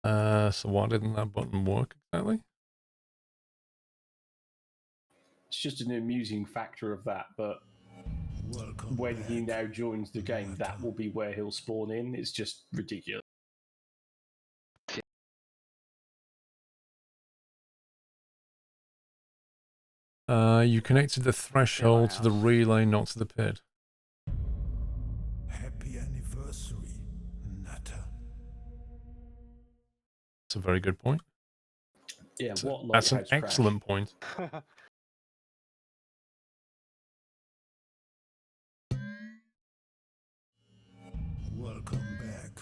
So why didn't that button work exactly? It's just an amusing factor of that, but when he now joins the game, that will be where he'll spawn in. It's just ridiculous. You connected the threshold to the relay, not to the pit. Happy anniversary, Nutter. That's a very good point. Yeah, what That's an lighthouse excellent point. Welcome back.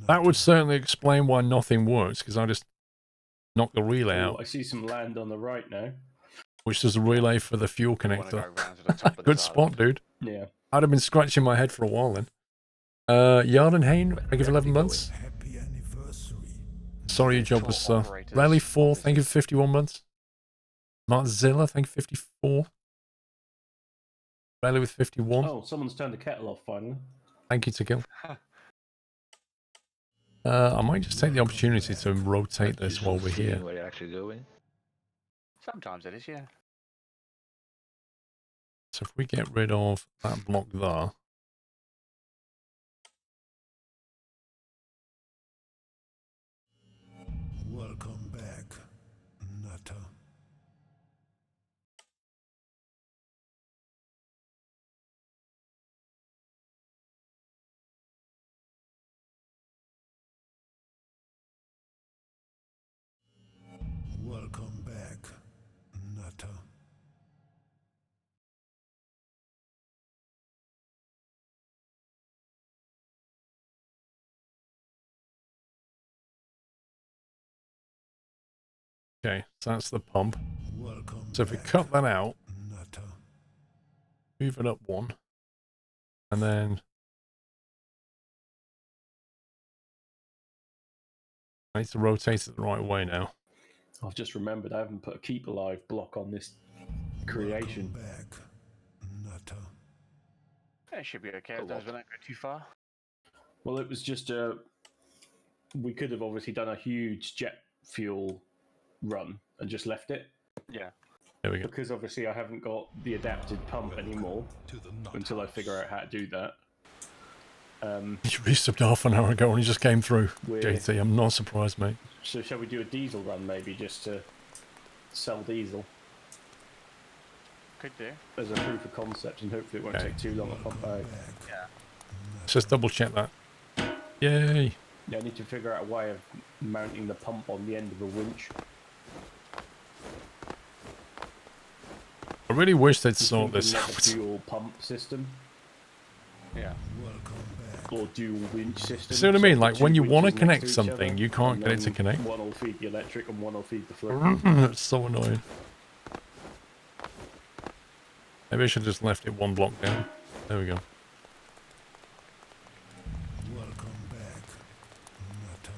That would certainly explain why nothing works, because I just knocked the relay out. I see some land on the right now. Which is a relay for the fuel connector. Good spot, dude. Yeah. I'd have been scratching my head for a while then. Yardenhain, thank you for 11 months. Happy anniversary. Sorry your job was Rally 4, thank you for 51 months. Martzilla, thank you for 54. Rally with 51. Oh, someone's turned the kettle off finally. Thank you to Gil. I might just take the opportunity to rotate this while we're here. Where you're actually going. Sometimes it is, yeah. So if we get rid of that block there. Welcome back, Nutter. Welcome back, Nutter. Okay, so that's the pump. Welcome So if we back, cut that out, Nutter. move it up one, and then I need to rotate it the right way now. I've just remembered I haven't put a keep alive block on this creation. Welcome back, Nutter. It should be okay. It doesn't go too far. Well, it was just we could have obviously done a huge jet fuel run and just left it. Yeah. There we go. Because obviously I haven't got the adapted pump anymore until I figure out how to do that. You resubbed half an hour ago and he just came through. We're- JT, I'm not surprised, mate. So shall we do a diesel run maybe just to sell diesel Could do. as a proof of concept, and hopefully it won't take too long to pump out. Yeah. Let's just double check that. Yay! Yeah, I need to figure out a way of mounting the pump on the end of a winch. I really wish they'd sort this Another out. dual pump system Yeah. or dual winch system. See what I mean? So Like two when you want to winches connect next each something, other, you can't and get it to then connect. One will feed the electric and one will feed the flow. That's so annoying. Maybe I should have just left it one block down. There we go. Welcome back, Nutter.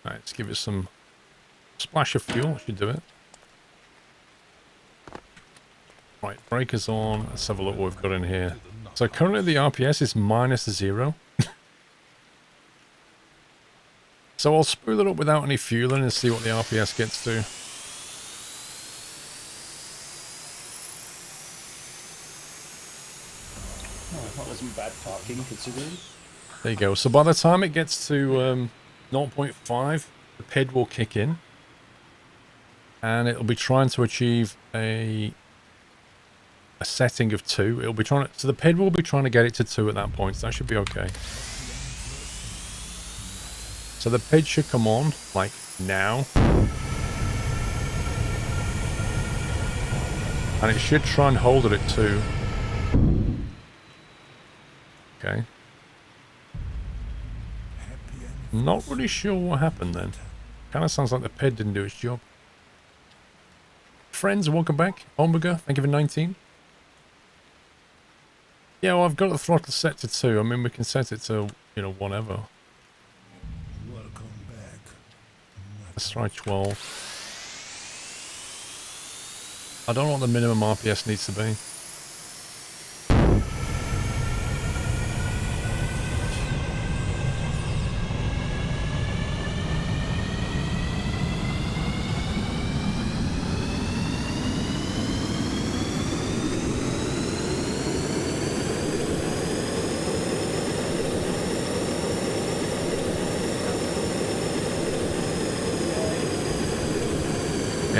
Alright, let's give it some splash of fuel. Should do it. Right, breakers on. Let's have a look what we've got in here. So currently the RPS is -0. So I'll spool it up without any fuel in and see what the RPS gets to. Oh, that wasn't bad parking considering. There you go. So by the time it gets to 0.5, the PID will kick in. And it'll be trying to achieve a setting of 2. It'll be trying to, so the PID will be trying to get it to 2 at that point. So that should be okay. So the PID should come on, like, now. And it should try and hold it at 2. Okay. Not really sure what happened then. Kind of sounds like the PID didn't do its job. Friends, welcome back. Omega, thank you for 19. Yeah, well, I've got the throttle set to 2. I mean, we can set it to, you know, whatever. Welcome back. Let's try 12. I don't know what the minimum RPS needs to be.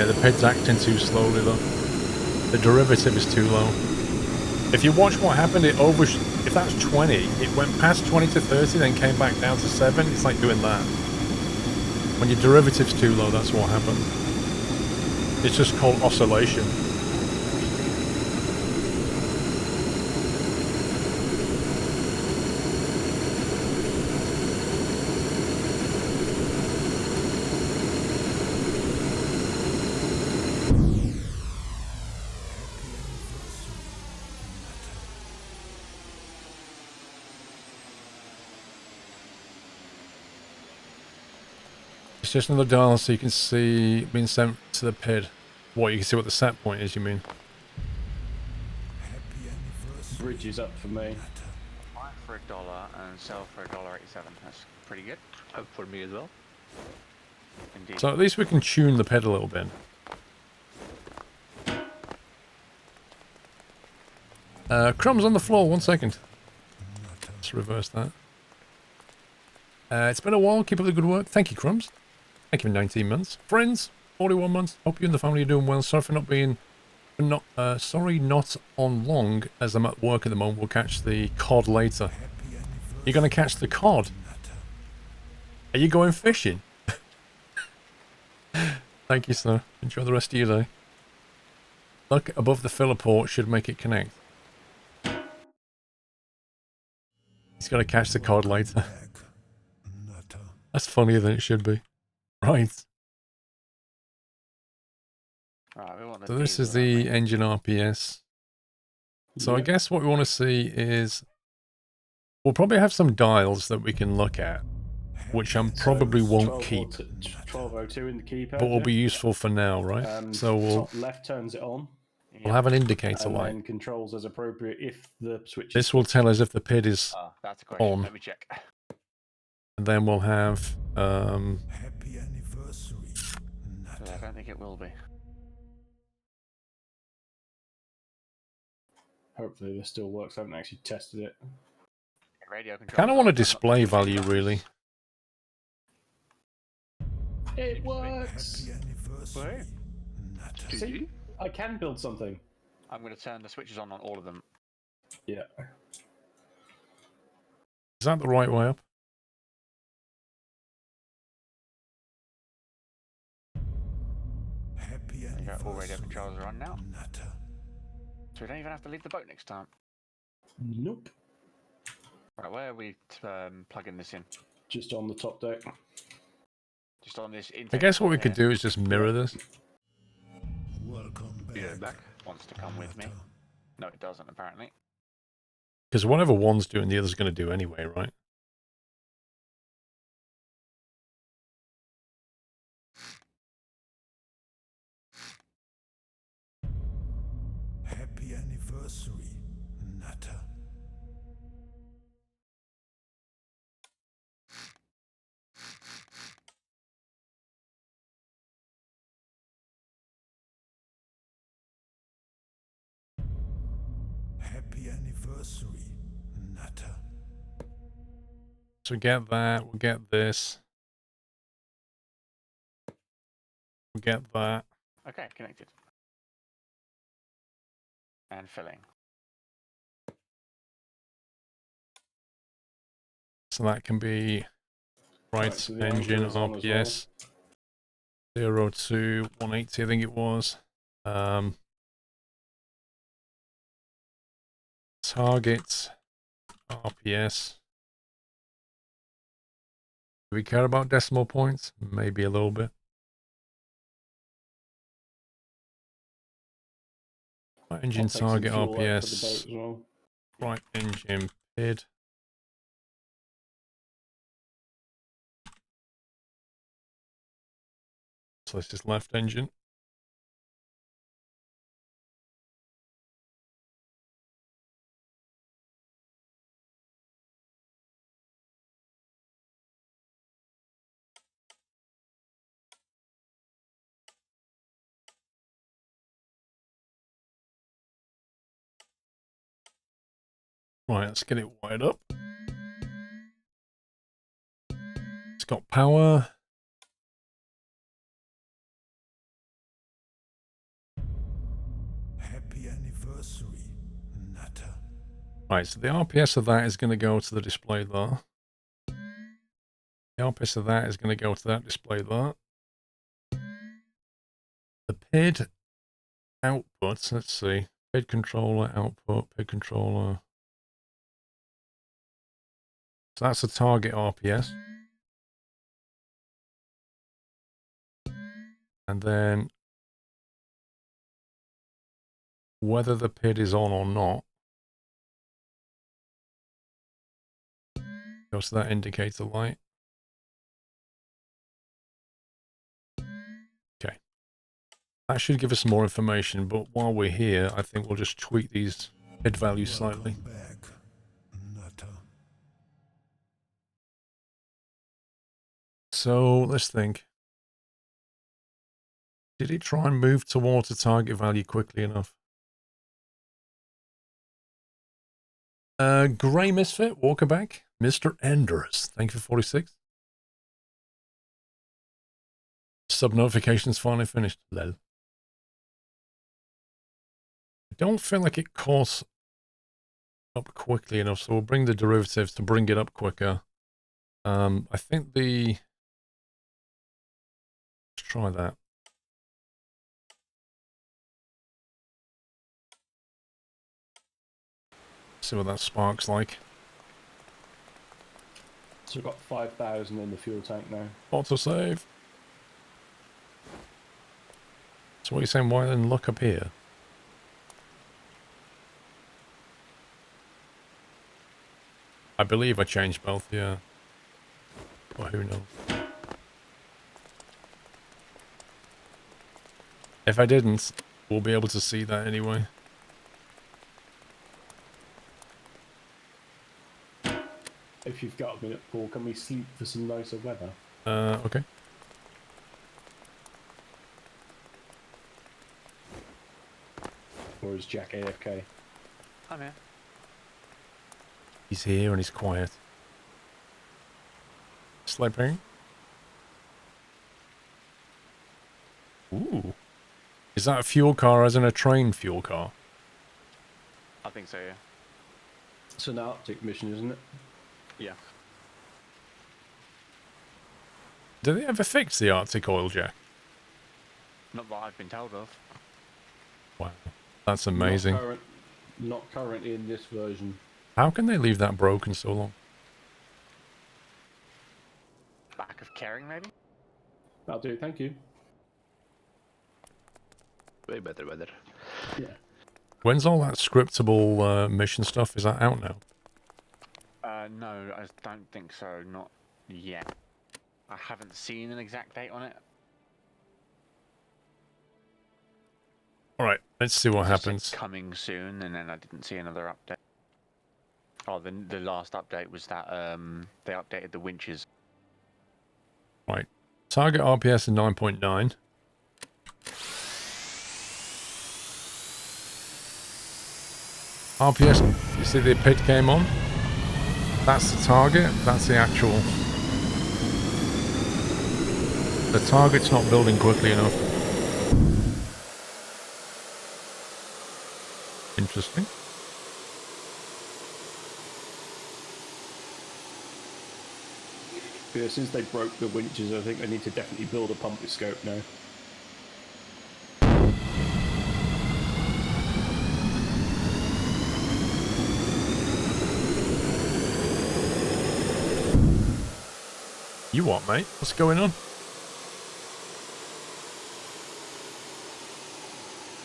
Yeah, the ped's acting too slowly though. The derivative is too low. If you watch what happened, if that's 20, it went past 20 to 30, then came back down to 7. It's like doing that. When your derivative's too low, that's what happens. It's just called oscillation. It's just another dial so you can see being sent to the PID. What, you can see what the set point is, you mean? Bridge is up for me. Buy for $1 and sell for $1.87. That's pretty good. For me as well. Indeed. So at least we can tune the PID a little bit. Crumbs on the floor, 1 second. Let's reverse that. It's been a while, keep up the good work. Thank you, Crumbs. Thank you for 19 months. Friends, 41 months. Hope you and the family are doing well. Sorry for not being... sorry not on long, as I'm at work at the moment. We'll catch the cod later. You're going to catch the cod? Are you going fishing? Thank you, sir. Enjoy the rest of your day. Look above the filler port should make it connect. He's going to catch the cod later. That's funnier than it should be. Right. Right, we want the So this is diesel, don't the we? engine RPS. So I Yep. guess what we want to see is... We'll probably have some dials that we can look at, which I probably won't keep, 1202 in the keypad. but will yeah. be useful for now, right? So we'll Top left turns it on, we'll have an indicator and light. then controls as appropriate if the switch. This will tell us if the PID is Ah, that's a question. on. Let me check. And then we'll have Happy anniversary. I don't think it will be. Hopefully this still works. I haven't actually tested it. Radio control. kind of want a display value really. It works. Happy anniversary. Natter. See, I can build something. I'm going to turn the switches on all of them. Yeah. Is that the right way up? Happy There you go, all radio anniversary. controls are on now. Natter. So we don't even have to leave the boat next time. Nope. Right, where are we plugging this in? Just on the top deck. Just on this I intake guess what we port could here. do is just mirror this. Welcome back. Yeah, back. Wants to come with me. Natter. No, it doesn't, apparently. Because whatever one's doing, the other's going to do anyway, right? Happy anniversary. Natter. Happy anniversary. Natter. So we get that, we'll get this. We'll get that. Okay, connected. And filling. So that can be right so the engine anchor is on as well. RPS 0 to 180, I think it was. Target RPS. Do we care about decimal points? Maybe a little bit. Right engine I'll take some target fuel out for the boat RPS. as well. Right engine PID. So this is left engine. Right, let's get it wired up. It's got power. anniversary. Natter. Right, so the RPS of that is going to go to the display there. The RPS of that is going to go to that display there. The PID outputs, let's see. PID controller output, PID controller. So that's a target RPS. And then whether the PID is on or not goes to that indicator light. Okay. That should give us some more information, but while we're here, I think we'll just tweak these PID values slightly. Welcome back. Natter. So let's think. Did it try and move towards the target value quickly enough? Grey Misfit, Walkerback, Mr. Enders, thank you for 46. Sub notifications finally finished. Lol. I don't feel like it caught up quickly enough, so we'll bring the derivatives to bring it up quicker. I think let's try that. See what that sparks like. So we've got 5,000 in the fuel tank now. Autosave. So what are you saying, why then look up here? I believe I changed both, yeah. But who knows? If I didn't, we'll be able to see that anyway. If you've got a minute, Paul, can we sleep for some nicer weather? Okay. Or is Jack AFK? I'm here. He's here and he's quiet. Slipping. Ooh. Is that a fuel car as in a train fuel car? I think so, yeah. It's an Arctic mission, isn't it? Yeah. Did they ever fix the Arctic oil jack? Not that I've been told of. Wow. That's amazing. Not currently in this version. How can they leave that broken so long? Lack of caring, maybe? That'll do, thank you. Way better weather. Yeah. When's all that scriptable mission stuff? Is that out now? No, I don't think so. Not yet. I haven't seen an exact date on it. Alright, let's see what It just said happens. coming soon, and then I didn't see another update. Oh, the last update was that they updated the winches. Right. Target RPS is 9.9. RPS, you see the PID came on? That's the target, that's the actual. The target's not building quickly enough. Interesting. Yeah, since they broke the winches, I think I need to definitely build a pump with scope now. You what, mate? What's going on?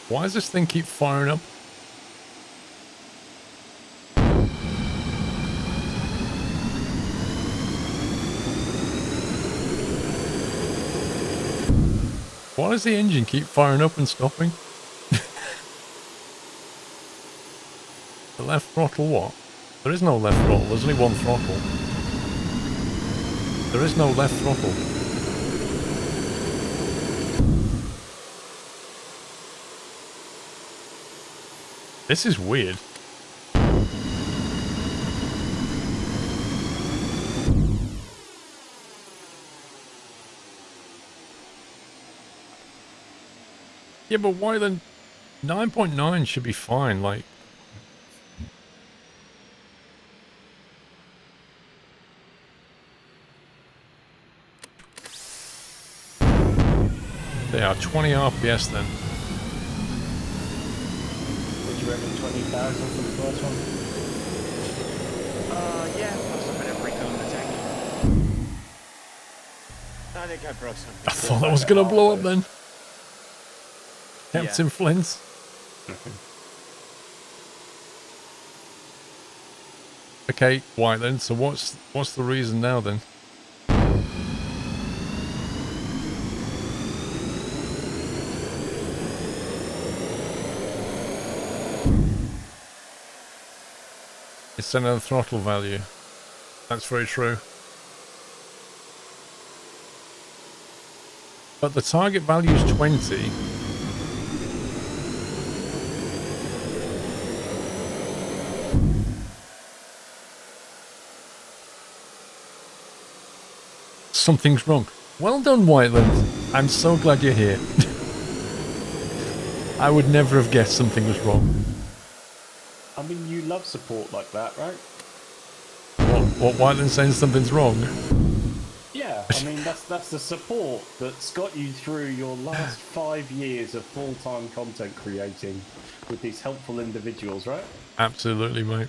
Why does this thing keep firing up? Why does the engine keep firing up and stopping? The left throttle what? There is no left throttle, there's only one throttle. There is no left throttle. This is weird. Yeah, but why then? 9.9 should be fine, like... They are 20 RPS then. Did you reckon 20,000 for the first one? Yeah, plus a bit of wrinkle in the tank. I think I broke something. I thought that was going to blow up then. Captain Yeah. Flint. Okay, why then? So what's the reason now then? It's another throttle value. That's very true. But the target value is 20. Something's wrong. Well done, Whiteland. I'm so glad you're here. I would never have guessed something was wrong. I mean, you love support like that, right? What Whiteland saying something's wrong? Yeah, I mean, that's the support that's got you through your last 5 years of full-time content creating with these helpful individuals, right? Absolutely, mate.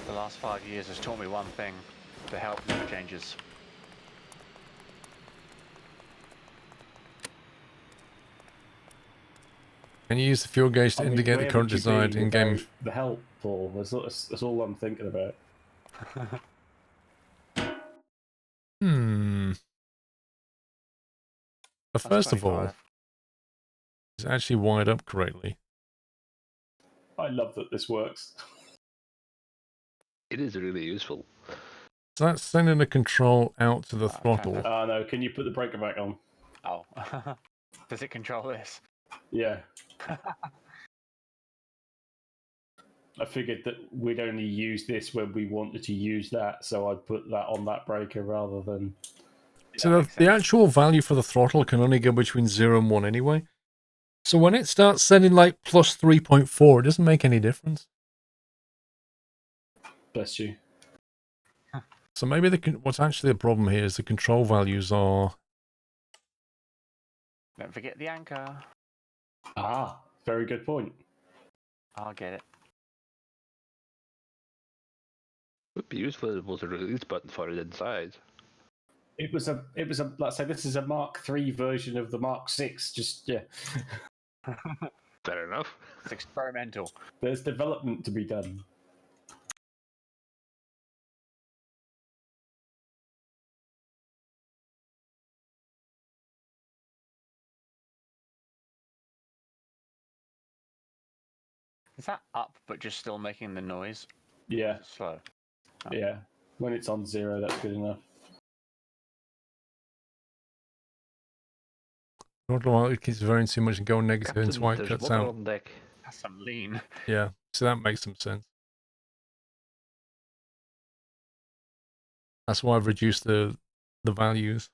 The last 5 years has taught me one thing: the help never changes. Can you use the fuel gauge to I mean, indicate the where current would you desired be in-game? without the help, Paul. That's all I'm thinking about. But That's first of all, 25. it's actually wired up correctly. I love that this works. It is really useful. So that's sending the control out to the throttle. fantastic. Oh no, can you put the breaker back on? Oh. Does it control this? Yeah. I figured that we'd only use this when we wanted to use that, so I'd put that on that breaker rather than... So makes the sense. actual value for the throttle can only go between 0 and 1 anyway. So when it starts sending like plus 3.4, it doesn't make any difference. Bless you. So maybe what's actually the problem here is the control values are... Don't forget the anchor. Ah, very good point. I'll get it. Would be useful if it was a release button for it inside. It was a, let's say this is a Mark III version of the Mark VI. Just, yeah. Fair enough. It's experimental. There's development to be done. Is that up, but just still making the noise? Yeah, Slow. Oh. yeah. When it's on 0, that's good enough. Throttle while it keeps varying too much and going negative Captain, until white there's cuts water out. on deck. That's some lean. Yeah, so that makes some sense. That's why I've reduced the values.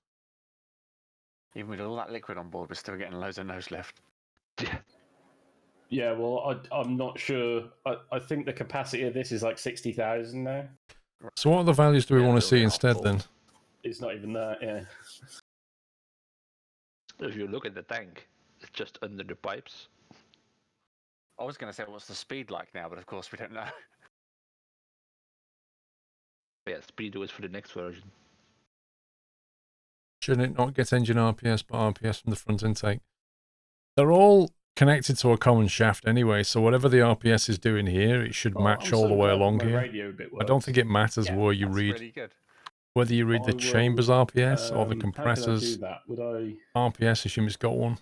Even with all that liquid on board, we're still getting loads of nose lift. Yeah. Yeah, well, I'm not sure. I think the capacity of this is like 60,000 now. So what other values do we Yeah, want to they'll see be instead helpful. then? It's not even that, yeah. If you look at the tank, it's just under the pipes. I was going to say, what's the speed like now? But of course, we don't know. Yeah, speedo is for the next version. Shouldn't it not get engine RPS but RPS from the front intake? They're all connected to a common shaft anyway, so whatever the RPS is doing here, it should Oh, match I'm all so the way glad along my here. radio bit I don't works. think it matters Yeah, where you that's read, really good. whether you read I the will, chamber's RPS or the How can I compressor's do that? Would I... RPS, assume it's got one.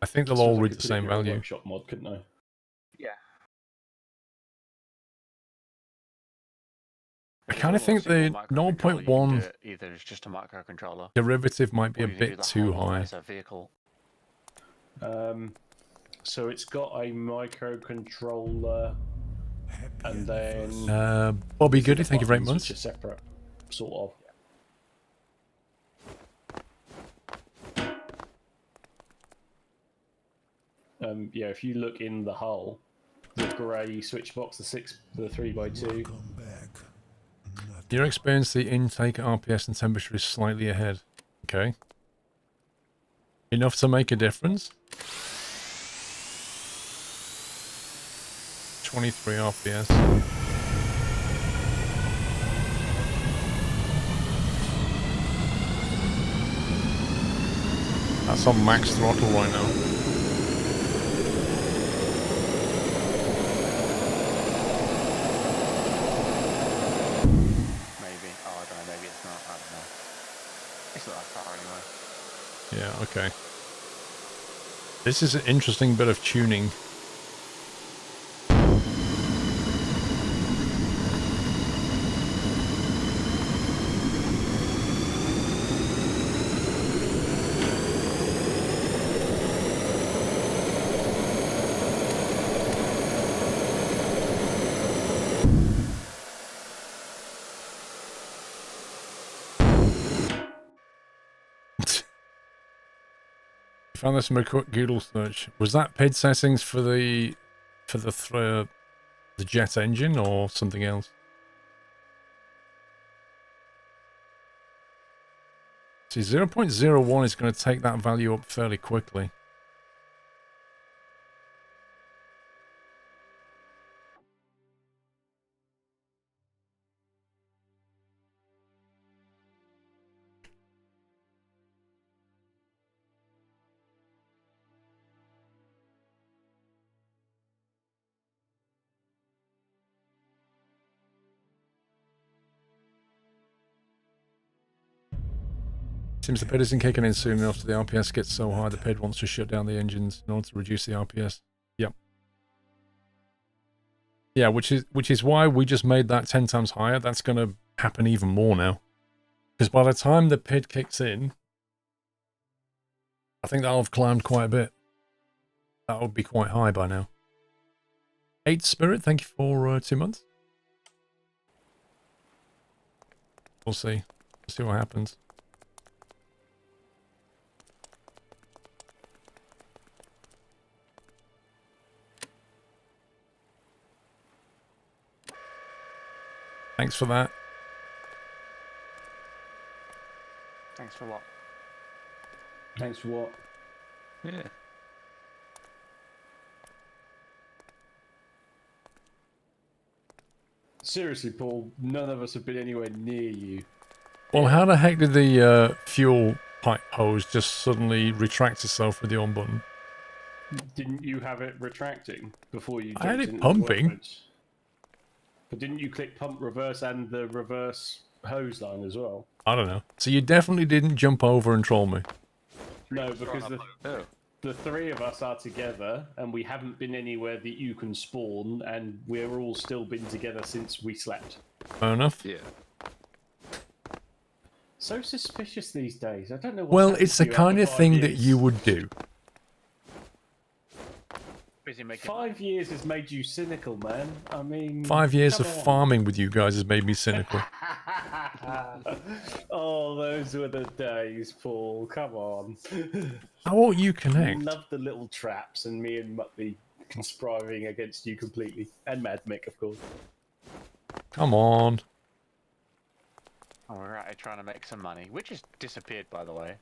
I think they'll I all suppose I read could the put it in same your own value. workshop mod, couldn't I? I kind of think the 0.1 Either it's just a microcontroller. derivative might be or a you can do bit the too whole lot high. as a vehicle. So it's got a microcontroller, and then Bobby these are Goody, the thank you very buttons, much. which are separate, sort of. Yeah, if you look in the hull, the grey switch box, the 3x2. Come back. Your experience, the intake RPS and temperature is slightly ahead. Okay. Enough to make a difference. 23 RPS. That's on max throttle right now. Maybe. Oh, I don't know. Maybe it's not. I don't know. It's not that far anyway. Yeah, okay. This is an interesting bit of tuning. Found this in a quick Google search. Was that PID settings for the jet engine or something else? See, 0.01 is going to take that value up fairly quickly. Seems the PID isn't kicking in soon enough, so the RPS gets so high the PID wants to shut down the engines in order to reduce the RPS. Yep. Yeah, which is why we just made that 10 times higher. That's going to happen even more now. Because by the time the PID kicks in, I think that'll have climbed quite a bit. That would be quite high by now. 8 Spirit, thank you for 2 months. We'll see. We'll see what happens. Thanks for that. Thanks for what? Thanks for what? Yeah. Seriously, Paul, none of us have been anywhere near you. Well, how the heck did the fuel pipe hose just suddenly retract itself with the on button? Didn't you have it retracting before you I had jumped it into the pumping. workbench? But didn't you click pump reverse and the reverse hose line as well? I don't know. So you definitely didn't jump over and troll me. No, because Oh. the three of us are together and we haven't been anywhere that you can spawn, and we're all still been together since we slept. Fair enough. Yeah. So suspicious these days. I don't know what's Well, happened it's to the you kind after of thing 5 that years. you would do. Busy making. 5 years has made you cynical, man. I mean, 5 years of come on. farming with you guys has made me cynical. Oh, those were the days, Paul. Come on. How won't you I connect? love the little traps, and me and Muttley conspiring against you completely. And Mad Mick, of course. Come on. Oh, we're out here trying to make some money, which has disappeared, by the way.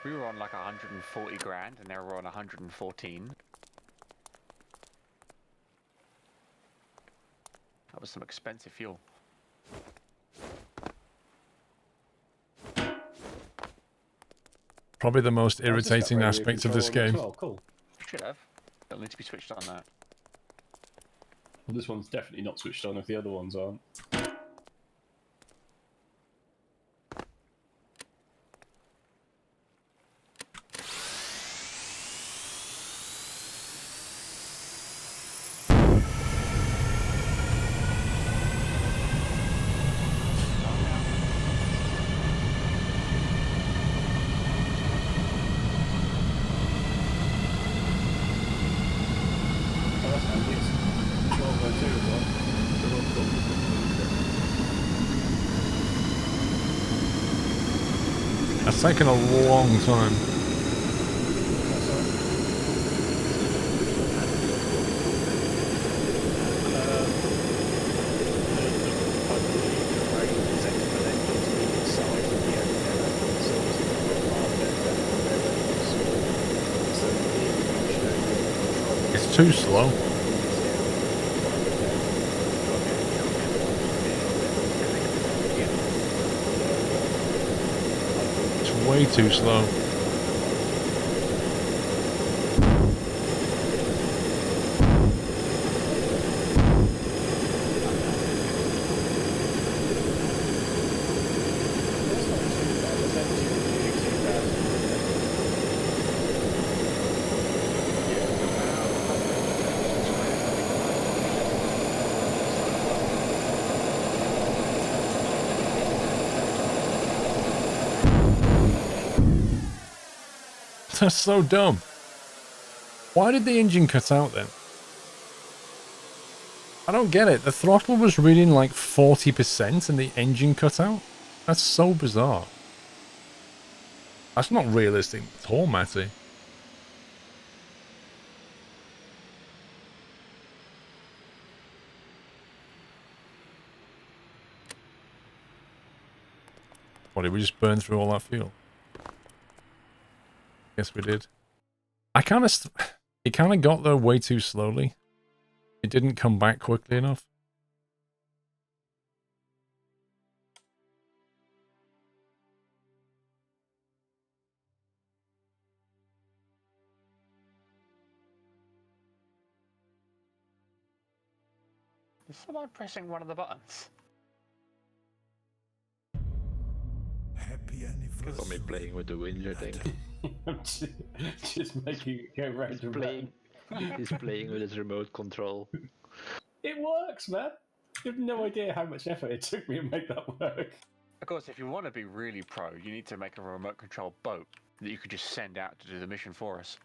We were on like 140 grand, and now we're on 114. That was some expensive fuel. Probably the most I just got irritating radio aspect of this control on as game. well. Cool. Should have. It'll need to be switched on that. Well, this one's definitely not switched on if the other ones aren't. Oh, that's handy. It's 12:02 as well. That's taken a long time. That's all It's too slow. It's way too slow. That's so dumb. Why did the engine cut out then? I don't get it. The throttle was reading like 40% and the engine cut out? That's so bizarre. That's not realistic at all, Matty. What, did we just burn through all that fuel? Yes, we did. It kind of got there way too slowly. It didn't come back quickly enough. Is someone pressing one of the buttons? Happy Got me anniversary. playing with the winch, I think. I'm just making it go round and round. He's playing with his remote control. It works, man. You have no idea how much effort it took me to make that work. Of course, if you want to be really pro, you need to make a remote control boat that you could just send out to do the mission for us.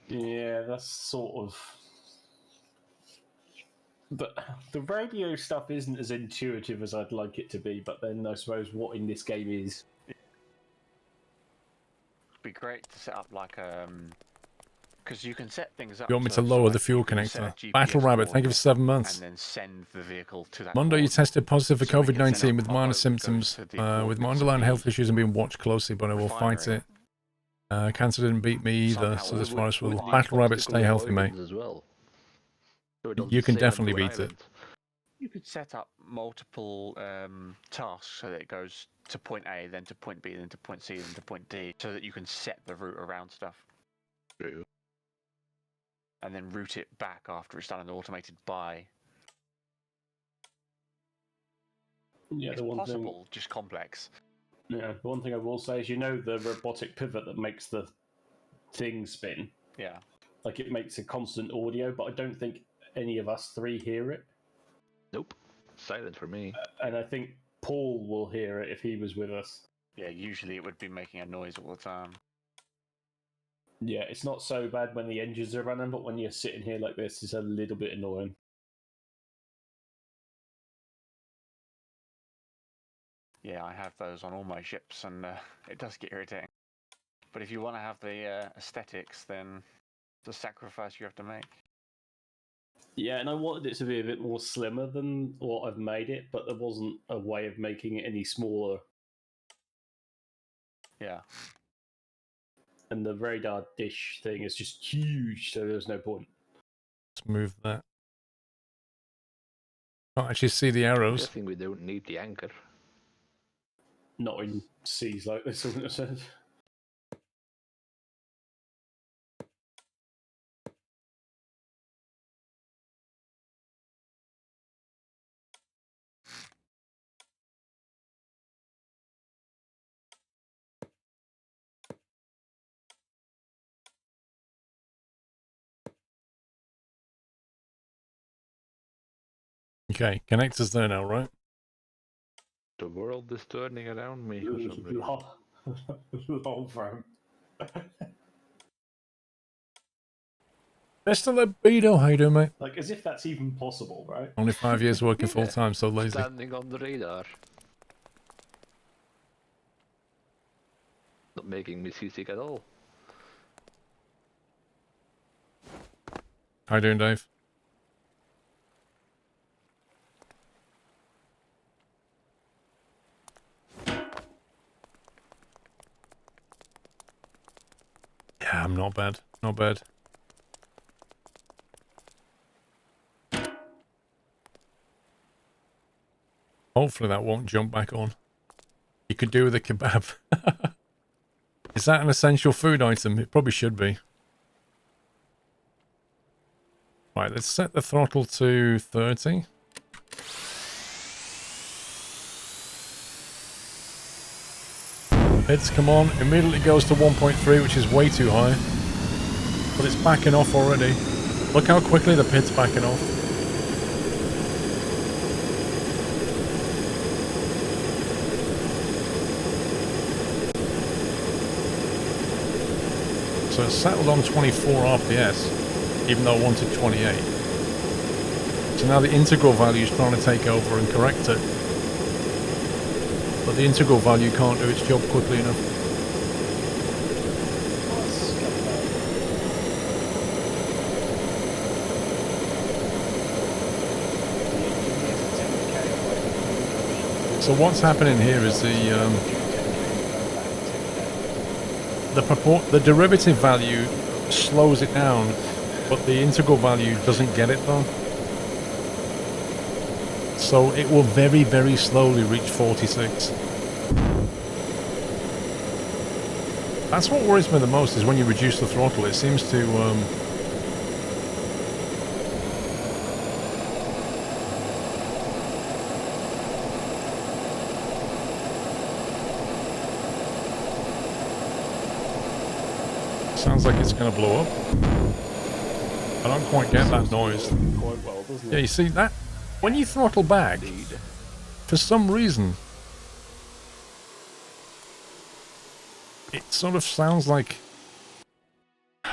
Yeah, that's sort of... But the radio stuff isn't as intuitive as I'd like it to be, but then I suppose what in this game is... It'd be great to set up like because you can set things up. You want me so- to so, lower like, the fuel you can set a connector? GPS Battle Rabbit, thank you for 7 months. and then send the vehicle to that. Monday, you coordinate. tested positive for So we can COVID-19 send with out a minor boat that goes symptoms, to the with my coordinates underlying of health the issues and being watched closely, but I will fight refinery. it. Cancer didn't beat me either, Somehow so this we virus will. Would need Battle Rabbit, obstacle stay healthy, mate. avoidance as well. So it You doesn't can sail definitely onto an beat it. island. You could set up multiple tasks so that it goes to point A, then to point B, then to point C, then to point D, so that you can set the route around stuff True. and then route it back after it's done an automated buy. Yeah, It's the one possible, just complex. thing. Yeah, the one thing I will say is, you know, the robotic pivot that makes the thing spin. Yeah. Like, it makes a constant audio, but I don't think any of us three hear it. Nope. Silent for me. And I think Paul will hear it if he was with us. Yeah, usually it would be making a noise all the time. Yeah, it's not so bad when the engines are running, but when you're sitting here like this, it's a little bit annoying. Yeah, I have those on all my ships, and it does get irritating. But if you want to have the aesthetics, then it's a sacrifice you have to make. Yeah, and I wanted it to be a bit more slimmer than what I've made it, but there wasn't a way of making it any smaller. Yeah. And the radar dish thing is just huge, so there's no point. Let's move that. Can't actually see the I'm arrows. guessing we don't need the anchor. Not in seas like this, I wouldn't have said. Okay, connector's there now, right? The world is turning around me for some reason. Lol, bro. Mr. Libido, how you doing, mate? Like, as if that's even possible, right? Only 5 years working full time, so lazy. Standing on the radar. Not making me seasick at all. How you doing, Dave? Yeah, I'm not bad. Not bad. Hopefully that won't jump back on. You could do with a kebab. Is that an essential food item? It probably should be. Right, let's set the throttle to 30. Heads come on, immediately goes to 1.3, which is way too high. But it's backing off already. Look how quickly the pit's backing off. So it's settled on 24 RPS, even though I wanted 28. So now the integral value is trying to take over and correct it. But the integral value can't do its job quickly enough. So what's happening here is the derivative value slows it down, but the integral value doesn't get it though. So it will very, very slowly reach 46. That's what worries me the most, is when you reduce the throttle, it seems to sounds like it's going to blow up. I don't quite get that noise. Quite well, doesn't it? Yeah, you see that? When you throttle back, for some reason, it sort of sounds like...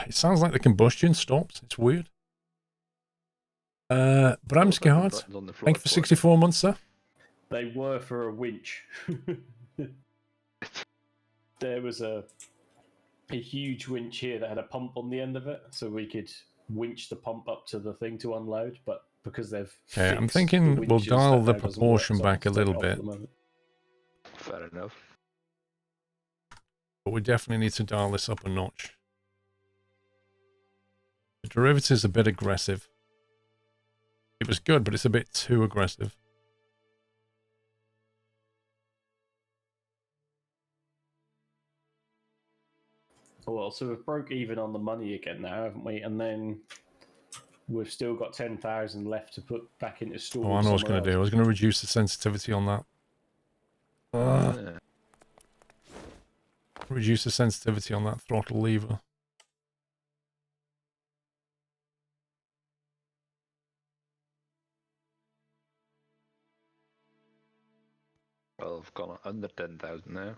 It sounds like the combustion stops. It's weird. Bramsky Hart, thank you for 64 months, sir. They were for a winch. There was a huge winch here that had a pump on the end of it, so we could winch the pump up to the thing to unload, but because they've Okay, I'm fixed thinking the we'll winches, dial that the now doesn't proportion work, so I back a have to take little it off bit. at the moment. Fair enough. But we definitely need to dial this up a notch. The derivative's a bit aggressive. It was good, but it's a bit too aggressive. Well, so we've broke even on the money again now, haven't we? And then we've still got 10,000 left to put back into store. Oh, I know what I was going to do. I was going to reduce the sensitivity on that. Yeah. Reduce the sensitivity on that throttle lever. Well, I've gone under 10,000 now.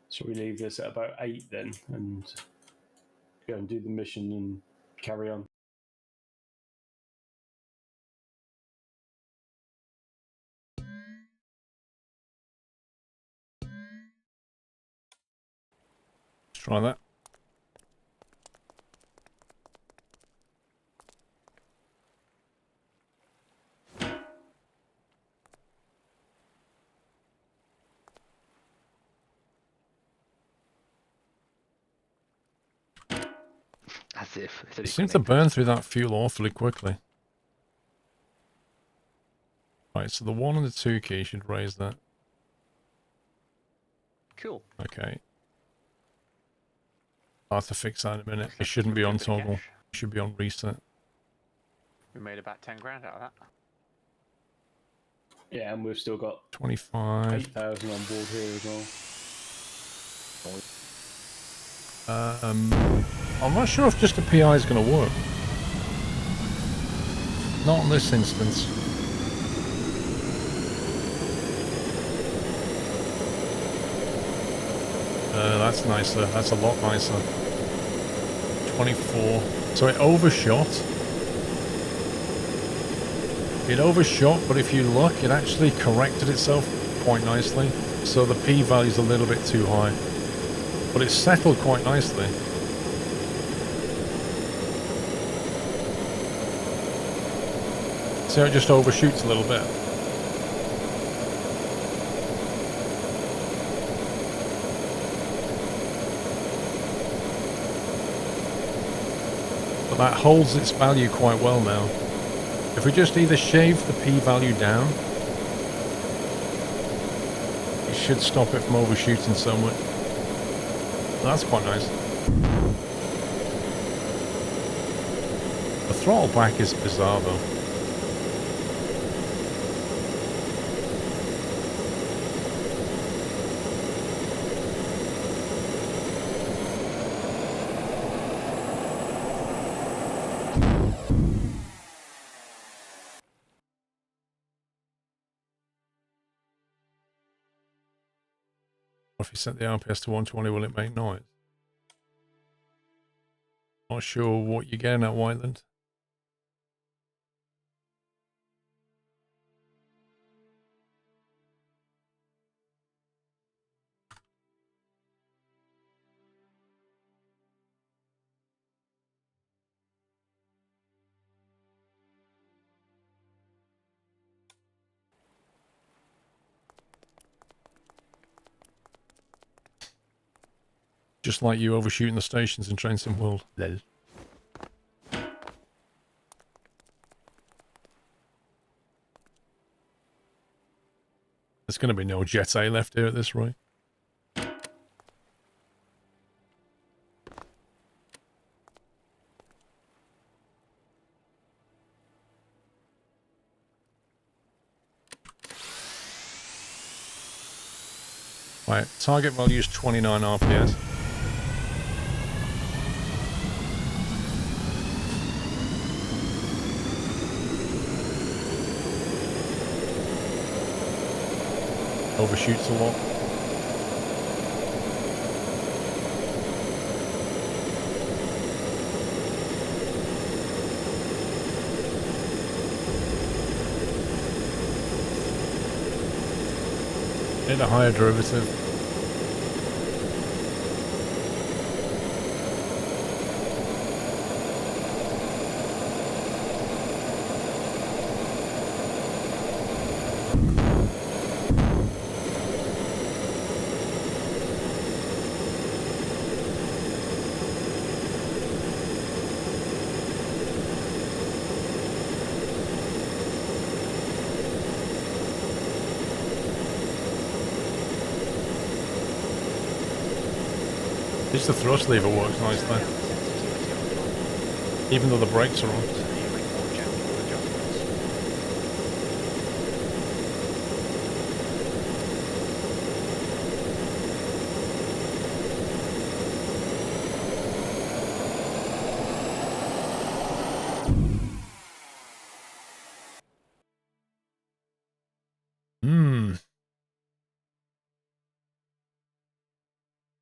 So we leave this at about 8 then, and go and do the mission and carry on. Let's try that. As if. It seems to burn through that fuel awfully quickly. Right, so the 1 and the 2 key should raise that. Cool. Okay. I'll have to fix that in a minute. It shouldn't be on toggle. It should be on reset. We made about 10 grand out of that. Yeah, and we've still got 25. 8,000 on board here as well. I'm not sure if just a PI is going to work. Not in this instance. That's nicer. That's a lot nicer. 24. So it overshot. It overshot, but if you look, it actually corrected itself quite nicely. so the P value is a little bit too high. But it's settled quite nicely. So it just overshoots a little bit. But that holds its value quite well now. If we just either shave the P value down, it should stop it from overshooting so much. That's quite nice. The throttle back is bizarre though. If you set the RPS to 120, will it make noise? Not sure what you're getting at, Whiteland. Just like you overshooting the stations in Train Sim World. Lol. There's going to be no Jet A left here at this rate. Right, target value is 29 RPS. Overshoots a lot. Hit a higher derivative. Just the thrust lever works nicely, even though the brakes are on.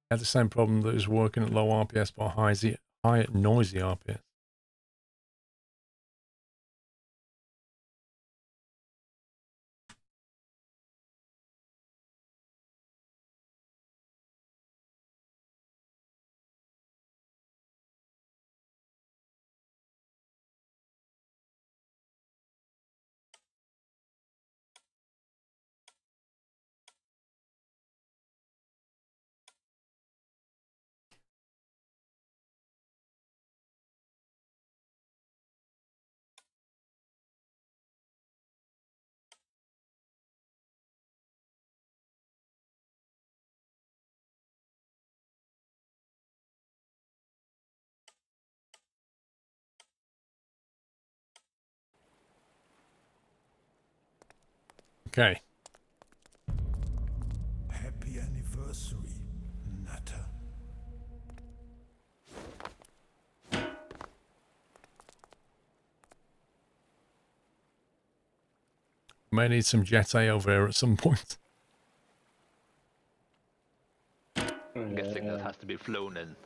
Had the same problem that was working at low RPS but high at noisy RPS. Okay. Happy anniversary, Nutter. May need some Jet A over here at some point. I'm guessing that has to be flown in.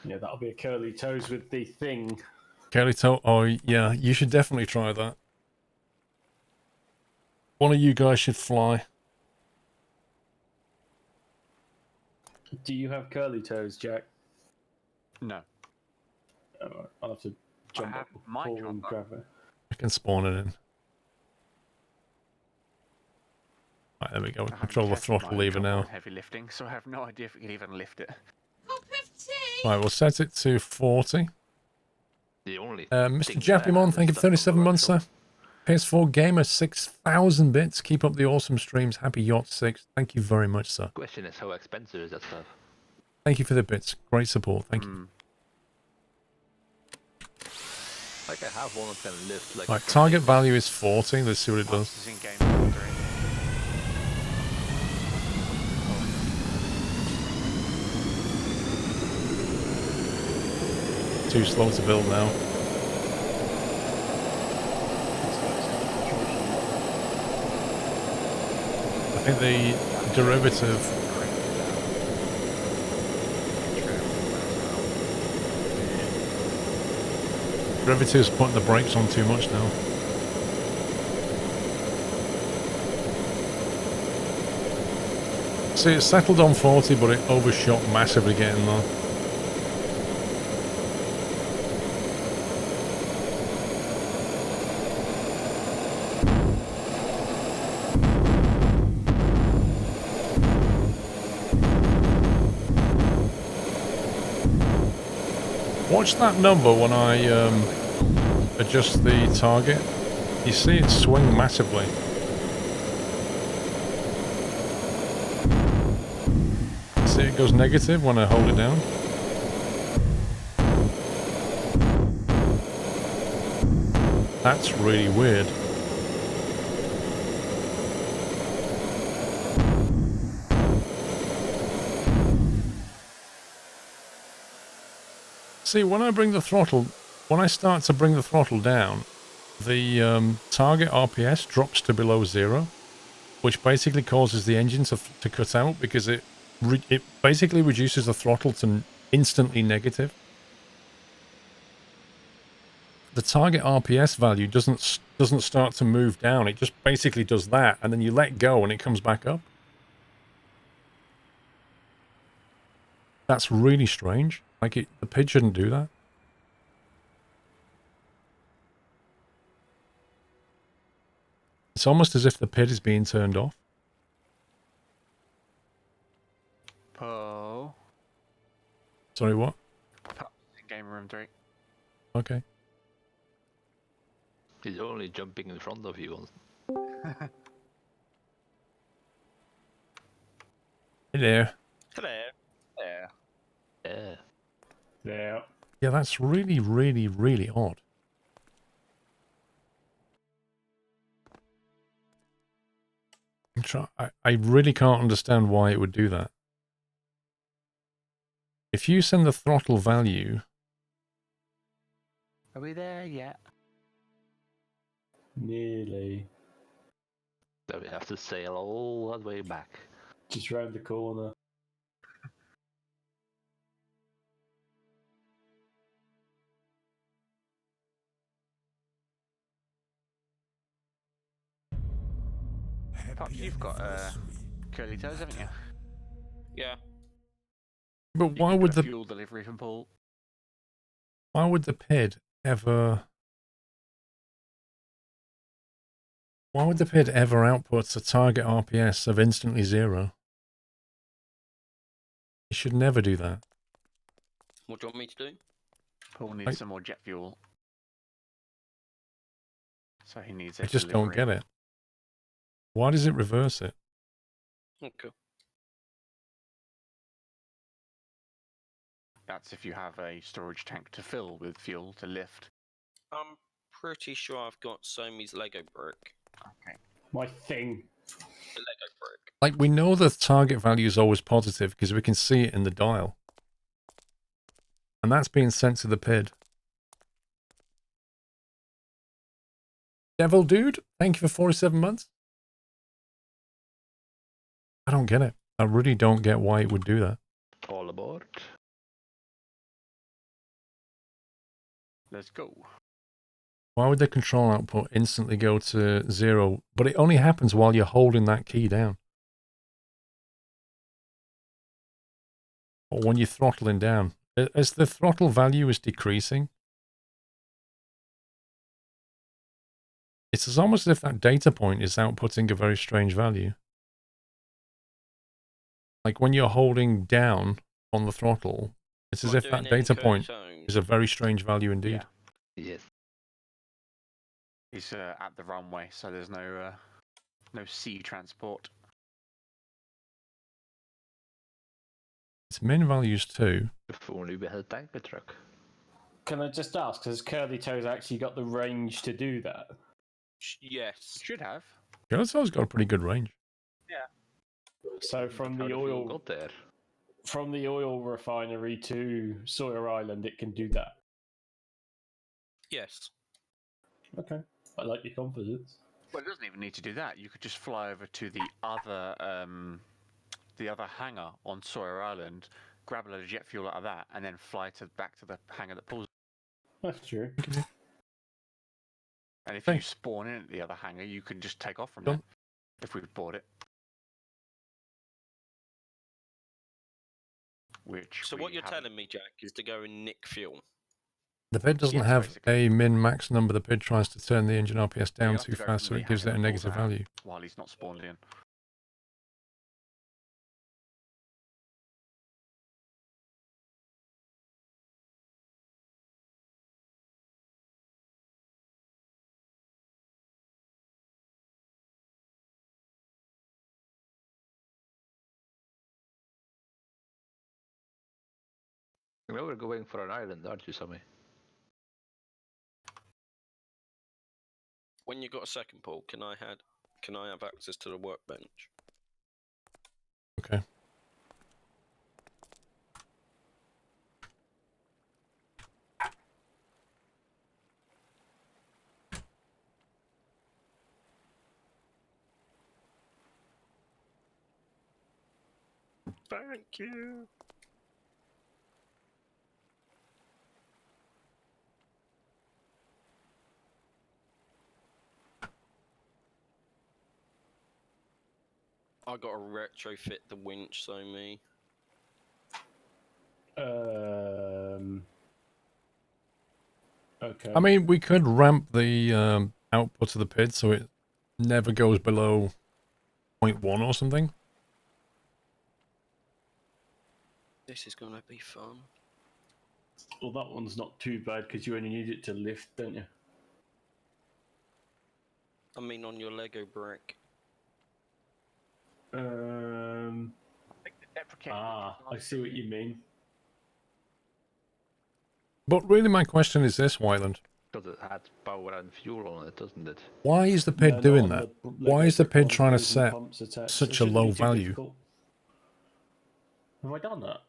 Yeah, that'll be a curly toes with the thing. Kelly told, oh yeah, you should definitely try that. One of you guys should fly. Do you have curly toes, Jack? No. I'll have to jump have up the my pole job, and though. grab it. I can spawn it in. Right, there we go. I haven't Control the tested throttle my lever job now. on heavy lifting, so I have no idea if it can even lift it. Right, we'll set it to 40. The only Mr. thing Jaffimon, there thank you is for stuff from 37 the months, sir. workshop. PS4 Gamer, 6,000 bits. Keep up the awesome streams. Happy Yacht 6. Thank you very much, sir. Question is, how expensive is that stuff? Thank you for the bits. Great support. Thank you. Like, I have one of them lift like. Right, target value is 40. Let's see what it does. This is in game 3. Too slow to build now. I think the derivative. Derivative's putting the brakes on too much now. See, it settled on 40, but it overshot massively getting there. Watch that number when I adjust the target. You see it swing massively. See it goes negative when I hold it down. That's really weird. See, when I bring the throttle, when I start to bring the throttle down, the target RPS drops to below 0, which basically causes the engine to cut out because it basically reduces the throttle to instantly negative. The target RPS value doesn't start to move down. It just basically does that, and then you let go and it comes back up. That's really strange. Like, the PID shouldn't do that. It's almost as if the PID is being turned off. Po. Sorry, what? In game room 3. Okay. He's only jumping in front of you. Hey there. Hello. Yeah. Yeah. Yeah. Yeah, that's really, really, really odd. I really can't understand why it would do that. If you send the throttle value... Are we there yet? Nearly. So we have to sail all that way back. Just round the corner. Pops, Happy you've got anniversary. curly toes, haven't you? Yeah. But why would the fuel delivery from Paul? why would the PID ever... Why would the PID ever output a target RPS of instantly 0? It should never do that. What do you want me to do? Paul needs some more jet fuel. So he needs a I just don't get it. Why does it reverse it? Okay. That's if you have a storage tank to fill with fuel to lift. I'm pretty sure I've got Somi's Lego brick. Okay. My thing. The Lego brick. Like, we know the target value is always positive because we can see it in the dial. And that's being sent to the PID. Devil Dude, thank you for 47 months. I don't get it. I really don't get why it would do that. All aboard. Let's go. Why would the control output instantly go to 0? But it only happens while you're holding that key down. or when you're throttling down. As the throttle value is decreasing, it's almost as if that data point is outputting a very strange value. Like when you're holding down on the throttle, it's as Am I if that doing data point N is a very strange value indeed. Yeah. Yes. He's at the runway, so there's no sea transport. Its min values too. If only we had a tanker truck. Can I just ask, has Curly Toes actually got the range to do that? Yes. Should have. Skeletor's got a pretty good range. So from How the the fuel oil got there. from the oil refinery to Sawyer Island, it can do that. Yes. Okay, I like your confidence. Well, it doesn't even need to do that. You could just fly over to the other hangar on Sawyer Island, grab a load of jet fuel out of that, and then fly back to the hangar that pulls. That's true. And if you spawn in at the other hangar, you can just take off from there. If we've bought it. Which So we what you're haven't. telling me, Jack, is to go and nick fuel. The PID doesn't Yes, have basically. a min-max number. The PID tries to turn the engine RPS Yeah, you down have too to go fast, so from the it gives it hangar a that pulls negative out value. while he's not spawned in. You know we're going for an island, aren't you, Sammy? When you got a second, Paul, can I have access to the workbench? Okay. Thank you. I got to retrofit the winch, so me. Okay. I mean, we could ramp the output of the PID so it never goes below 0.1 or something. This is gonna be fun. Well, that one's not too bad because you only need it to lift, don't you? I mean, on your Lego brick. I think the deprecated I see what you mean. But really my question is this, Wyland. Because it had power and fuel on it, doesn't it? Why is the PID doing that? Why is the PID trying to set such a low value? Have I done that?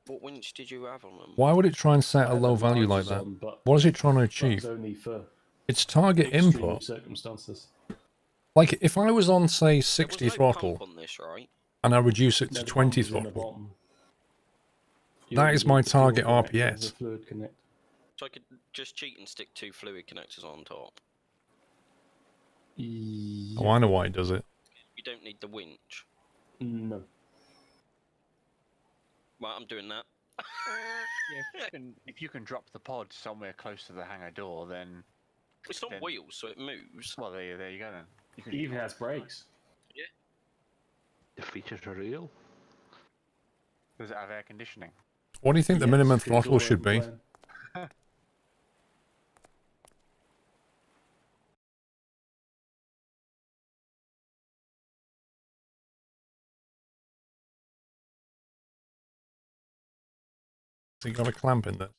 What winch did you have on them? Why would it try and set a low value like that? What is it trying to achieve? Only for Its target extreme input. circumstances. Like if I was on say There 60 was no throttle pump on this, right? and I reduce it No, to the 20 pump is in the throttle, bottom. that is my target RPS. The fluid connect. So I could just cheat and stick 2 fluid connectors on top. Oh, I know why it does it. You don't need the winch. No. Well, I'm doing that. Yeah, if you can drop the pod somewhere close to the hangar door, then It's not Then- wheels, so it moves. well, there you go then. You can It even has brakes. The features are real. Does it have air conditioning? What do you think the Yes, minimum 'cause it's throttle all should be? open plan. So you got a clamp in there.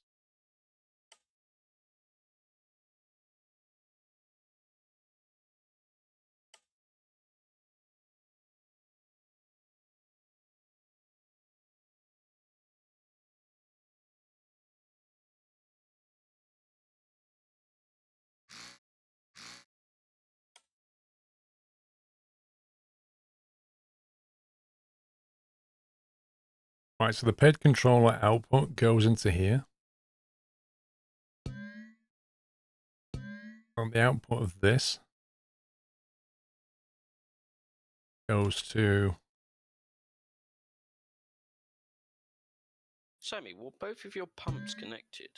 Right, so the PID controller output goes into here. And the output of this goes to... Sammy, were both of your pumps connected?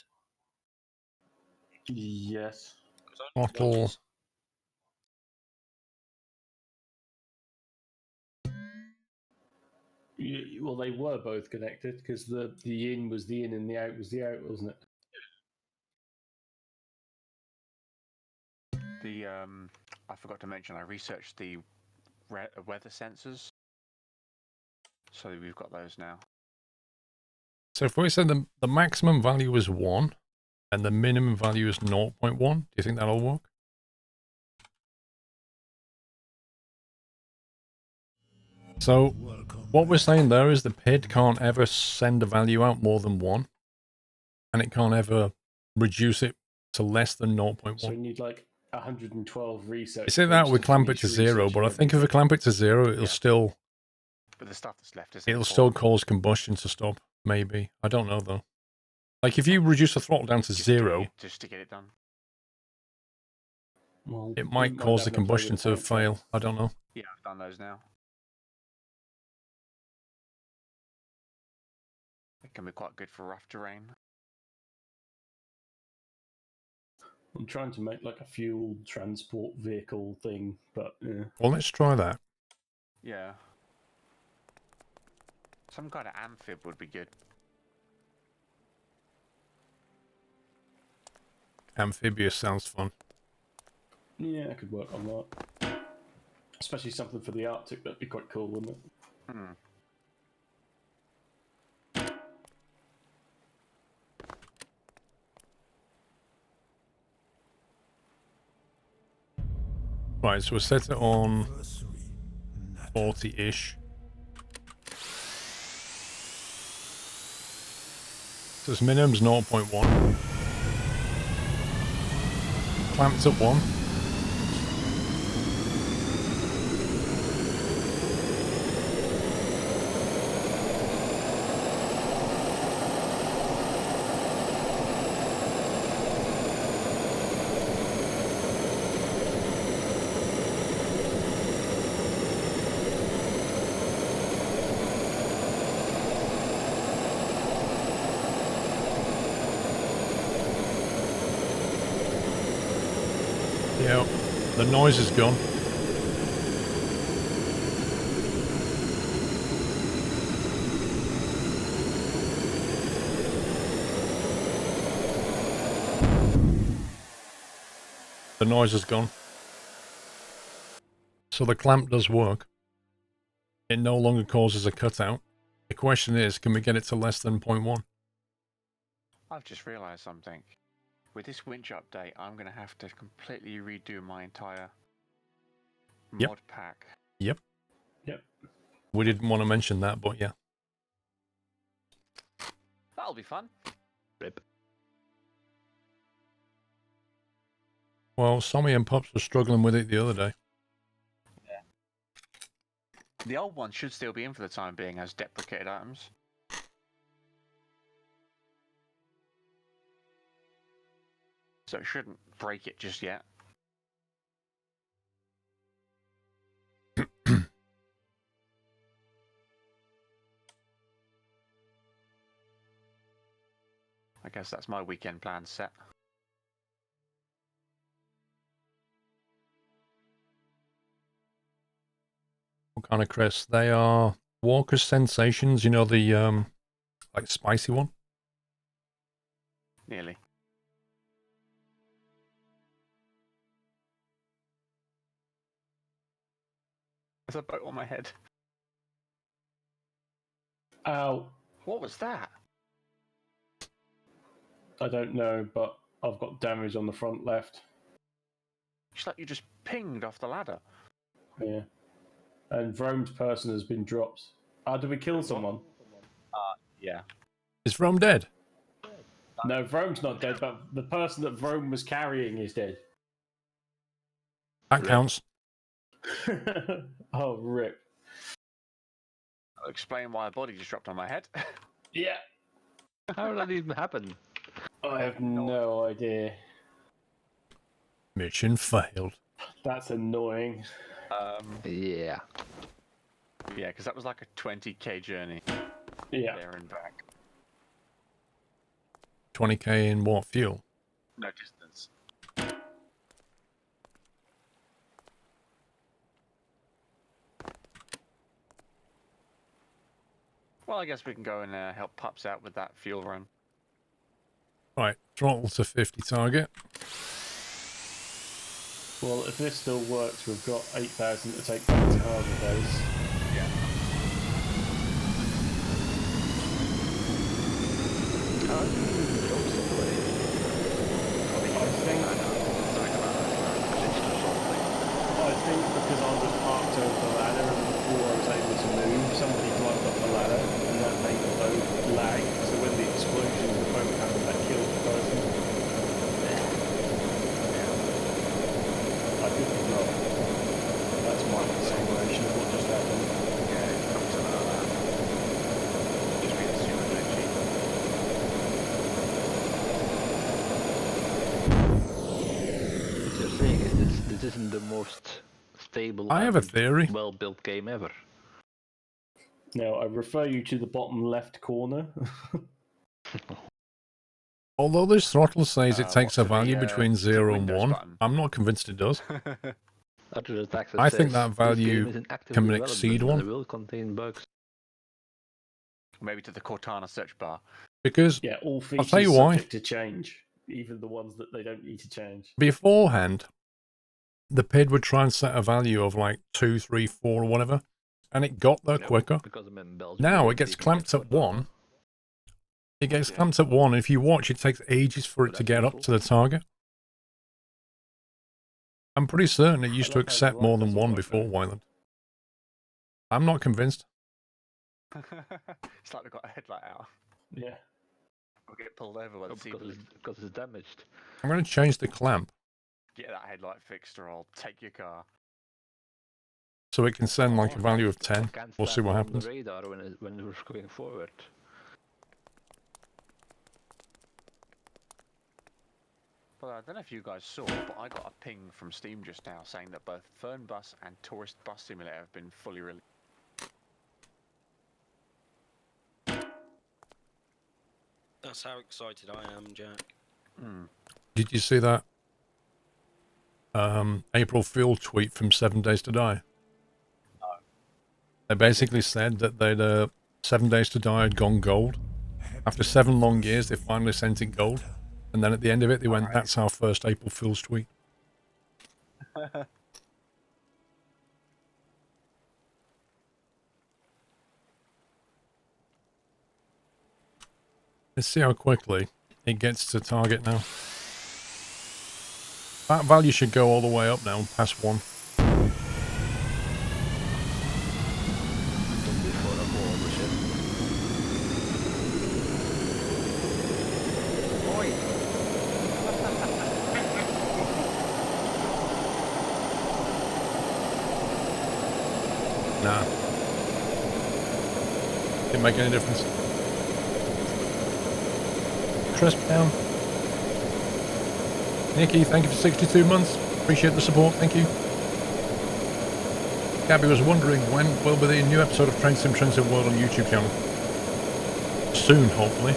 Yes. 'Cause only one Bottle. is. Well, they were both connected because the in was the in and the out was the out, wasn't it? I forgot to mention I researched the weather sensors, so we've got those now. So if we said the maximum value is 1 and the minimum value is 0.1, do you think that'll work? So what we're saying there is the PID can't ever send a value out more than 1, and it can't ever reduce it to less than 0.1. So we need like 112 research. You say that we points to clamp it finish to 0, but I researching think if we clamp it to 0, it'll Yeah. still But the stuff that's left is it'll still cause combustion to stop. Maybe, I don't know though. Like if you reduce the throttle down to 0, just to get it done. Well, it we might cause the have no combustion to tank fail. size. I don't know. Yeah, I've done those now. It can be quite good for rough terrain. I'm trying to make like a fuel transport vehicle thing, but yeah. Well, let's try that. Yeah. Some kind of amphib would be good. Amphibious sounds fun. Yeah, I could work on that. Especially something for the Arctic, that'd be quite cool, wouldn't it? Hmm. Right, so we'll set it on Anniversary. Natter. 40-ish. So its minimum's 0.1. Clamped at 1. Yeah, the noise is gone. The noise is gone. So the clamp does work. It no longer causes a cutout. The question is, can we get it to less than 0.1? I've just realised something. With this winch update, I'm going to have to completely redo my entire Yep. mod pack. Yep. Yep. We didn't want to mention that, but yeah. That'll be fun. Rip. Well, Sommy and Pups were struggling with it the other day. The old one should still be in for the time being as deprecated items. So it shouldn't break it just yet. I guess that's my weekend plan set. What kind of crisps? They are Walker's Sensations, you know, the like spicy one. Nearly. There's a boat on my head. Ow. What was that? I don't know, but I've got damage on the front left. It's like you just pinged off the ladder. Yeah. And Vrome's person has been dropped. Did we kill someone? Yeah. Is Rome dead? No, Vrome's not dead, but the person that Vrome was carrying is dead. That counts. Oh, rip. I'll explain why a body just dropped on my head. Yeah. How did that even happen? I have no idea. Mission failed. That's annoying. Yeah. Yeah, because that was like a 20k journey Yeah. there and back. 20k in what fuel? No distance. Well, I guess we can go and help Pups out with that fuel run. Right, throttle to 50 target. Well, if this still works, we've got 8,000 to take back to Harbour Base. Yeah. I think because I was parked over the ladder and before I was able to move, somebody climbed up the ladder and that made the boat lag. So when the explosion of the boat happened, that killed the person. I could be wrong. That's my simulation of what just happened. Yeah, something like that. Just being super glitchy. What you're saying is this isn't the most stable I have a and theory. well-built game ever. Now, I refer you to the bottom left corner. Although this throttle says it takes What, a to the, value between 0 and Windows 1, button? I'm not convinced it does. Arthur's access I think says, that "This value game is in active can development exceed and 1. it will contain bugs." Maybe to the Cortana search bar. Because Yeah, all I'll features tell you why. subject to change, even the ones that they don't need to change. Beforehand, the PID would try and set a value of like 2, 3, 4 or whatever, and it got there No, quicker. because I'm in Belgium, Now they it gets didn't clamped get at Cortana. 1. It gets Yeah. clamped at 1, and if you watch, it takes ages for it But to that's get up useful. to the target. I'm pretty certain it used to love how the accept more light than doesn't 1 work before there. Wyland. I'm not convinced. It's like they've got a headlight out. Yeah. We'll get pulled over by the Oh, Sea because it's damaged. I'm going to change the clamp Get that headlight fixed or I'll take your car. so it can send like a value of 10. I can't We'll see stand what on happens. the radar when we're going forward. Well, I don't know if you guys saw, but I got a ping from Steam just now saying that both Fernbus and Tourist Bus Simulator have been fully released. That's how excited I am, Jack. Did you see that April Fool tweet from 7 Days to Die? They basically said that they'd 7 Days to Die had gone gold. After 7 long years, they finally sent it gold. And then at the end of it, they went, "That's our first April Fool's tweet." Let's see how quickly it gets to target now. That value should go all the way up now, past 1. Before I go on the ship. Nah. Didn't make any difference. Crisp down. Nikki, thank you for 62 months. Appreciate the support, thank you. Gabby was wondering when will be the new episode of Train Sim World on YouTube channel. Soon, hopefully.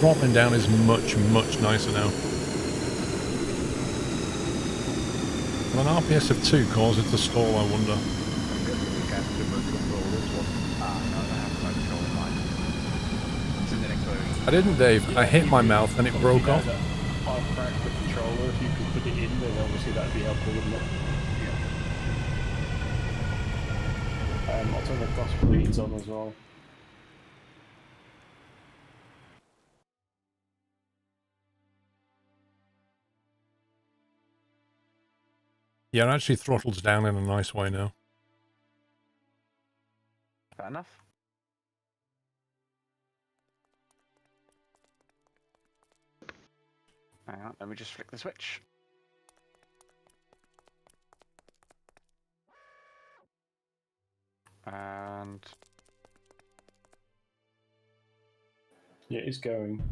Throttling down is much, much nicer now. Will an RPS of 2 cause it to stall, I wonder? I'm guessing we can't remote control this one. No, they have no control in mind. It's in an explosion. I didn't, Dave. I hit my mouth and it broke off. I've cracked the controller. If you could put it in, then obviously that'd be helpful, wouldn't it? I'll turn the cross bleeds on as well. Yeah, it actually throttles down in a nice way now. Fair enough. Hang on, let me just flick the switch. And Yeah, it's going.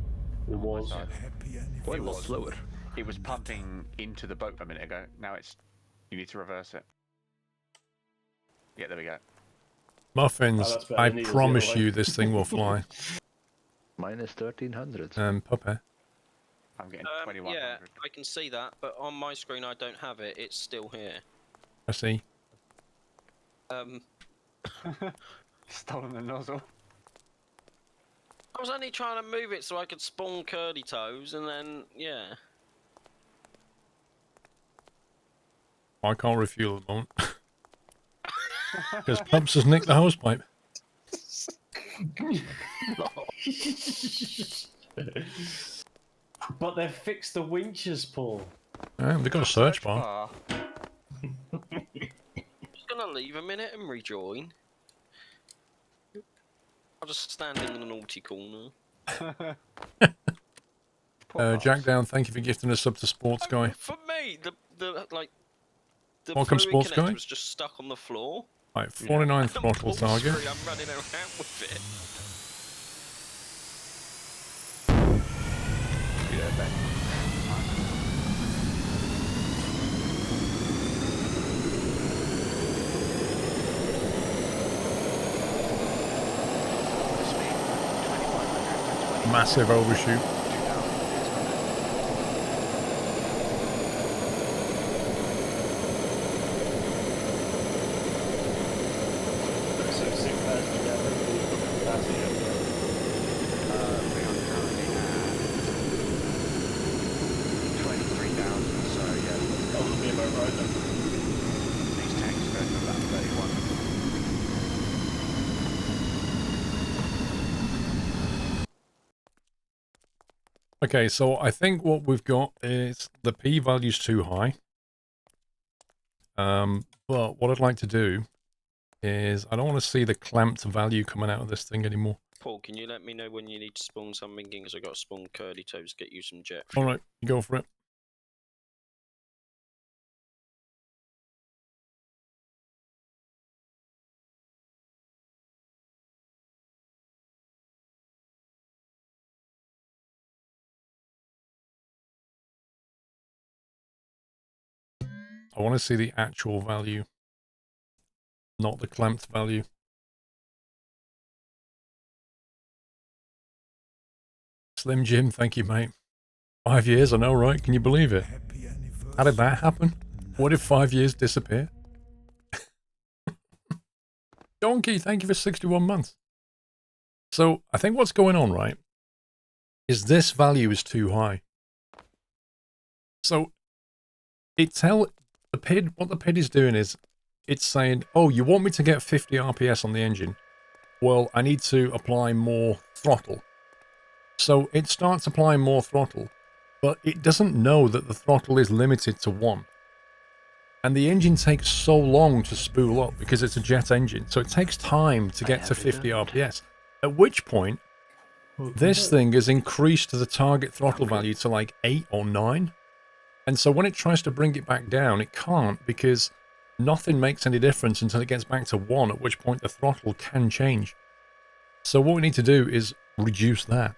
It Oh my was. God. Happy Quite a lot anniversary. slower. It was pumping into the boat a minute ago. Now it's... You need to reverse it. Yeah, there we go. Muffins, that's better I than needles the promise other way. you this thing will fly. Minus 1300. Puppy. I'm getting 2100. Yeah, I can see that, but on my screen I don't have it. It's still here. I see. Stolen the nozzle. I was only trying to move it so I could spawn curly toes, and then yeah. I can't refuel at the moment. Because Pumps has nicked the hosepipe. But they've fixed the winches, Paul. They've got a search bar. Just gonna leave a minute and rejoin. I'll just stand in the naughty corner. Jack Down, thank you for gifting a sub to Sports Guy. For me, the Welcome, fluid Sports connector Guy. was just stuck on the floor. Right, 49 throttle target. I'm running around with it. Massive overshoot. So 6,000 capacity up there. We are currently at 23,000, so yeah. Oh, it'll be about right then. These tanks go to about 31. Okay, so I think what we've got is the P value's too high. But what I'd like to do is I don't want to see the clamped value coming out of this thing anymore. Paul, can you let me know when you need to spawn something? Because I've got to spawn curly toes, get you some jet. All right, you go for it. I want to see the actual value, not the clamped value. Slim Jim, thank you, mate. 5 years, I know, right? Can you believe it? Happy anniversary. How did that happen? What did 5 years disappear? Donkey, thank you for 61 months. So I think what's going on, right, is this value is too high. So what the PID is doing is it's saying, oh, you want me to get 50 RPS on the engine? Well, I need to apply more throttle. So it starts applying more throttle, but it doesn't know that the throttle is limited to 1. And the engine takes so long to spool up because it's a jet engine. So it takes time to get to 50 RPS. At which point, this thing is increased to the target throttle value to like 8 or 9. And so when it tries to bring it back down, it can't because nothing makes any difference until it gets back to 1, at which point the throttle can change. So what we need to do is reduce that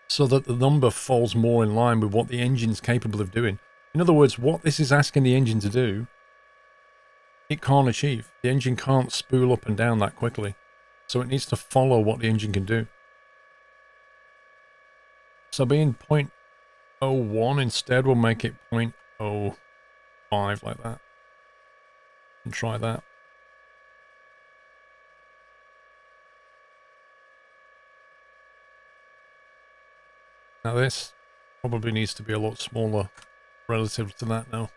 so that the number falls more in line with what the engine's capable of doing. In other words, what this is asking the engine to do, it can't achieve. The engine can't spool up and down that quickly. So it needs to follow what the engine can do. So being 0.01 instead, we'll make it 0.05 like that. And try that. Now this probably needs to be a lot smaller relative to that now.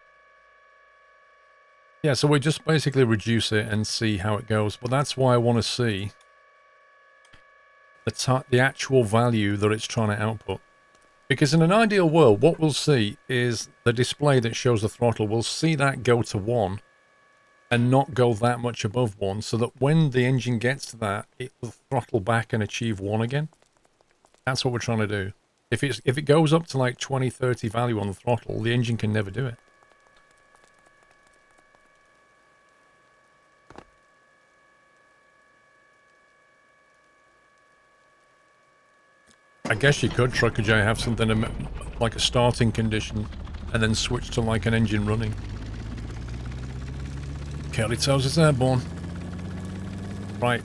Yeah, so we just basically reduce it and see how it goes. But that's why I want to see the actual value that it's trying to output. Because in an ideal world, what we'll see is the display that shows the throttle. We'll see that go to 1 and not go that much above 1, so that when the engine gets to that, it will throttle back and achieve 1 again. That's what we're trying to do. If it goes up to like 20, 30 value on the throttle, the engine can never do it. I guess you could, Trucker J, have something like a starting condition and then switch to like an engine running. Curly Toes is airborne. Right.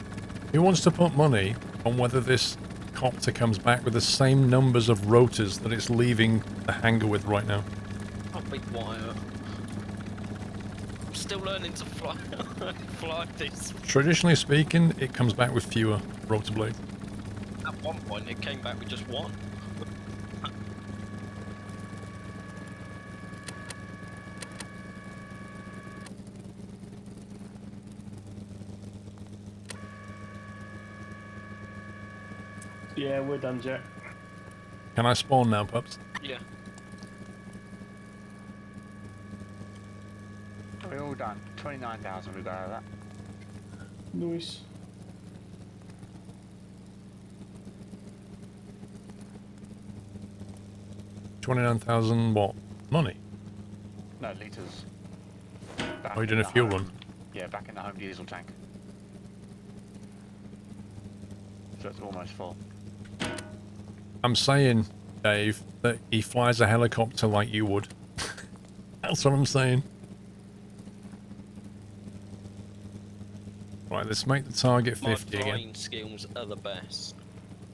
Who wants to put money on whether this copter comes back with the same numbers of rotors that it's leaving the hangar with right now? I'll be quiet. I'm still learning to fly, fly this. Traditionally speaking, it comes back with fewer rotor blades. At one point, it came back with just one. Yeah, we're done, Jack. Can I spawn now, pups? Yeah. We're all done. 29,000 we got out of that. Nice. $29,000 what? Money? No, litres. Oh, you doing a fuel run? Yeah, back in the home diesel tank. So it's almost full. I'm saying, Dave, that he flies a helicopter like you would. That's what I'm saying. Right, let's make the target My 50 again. flying skills are the best.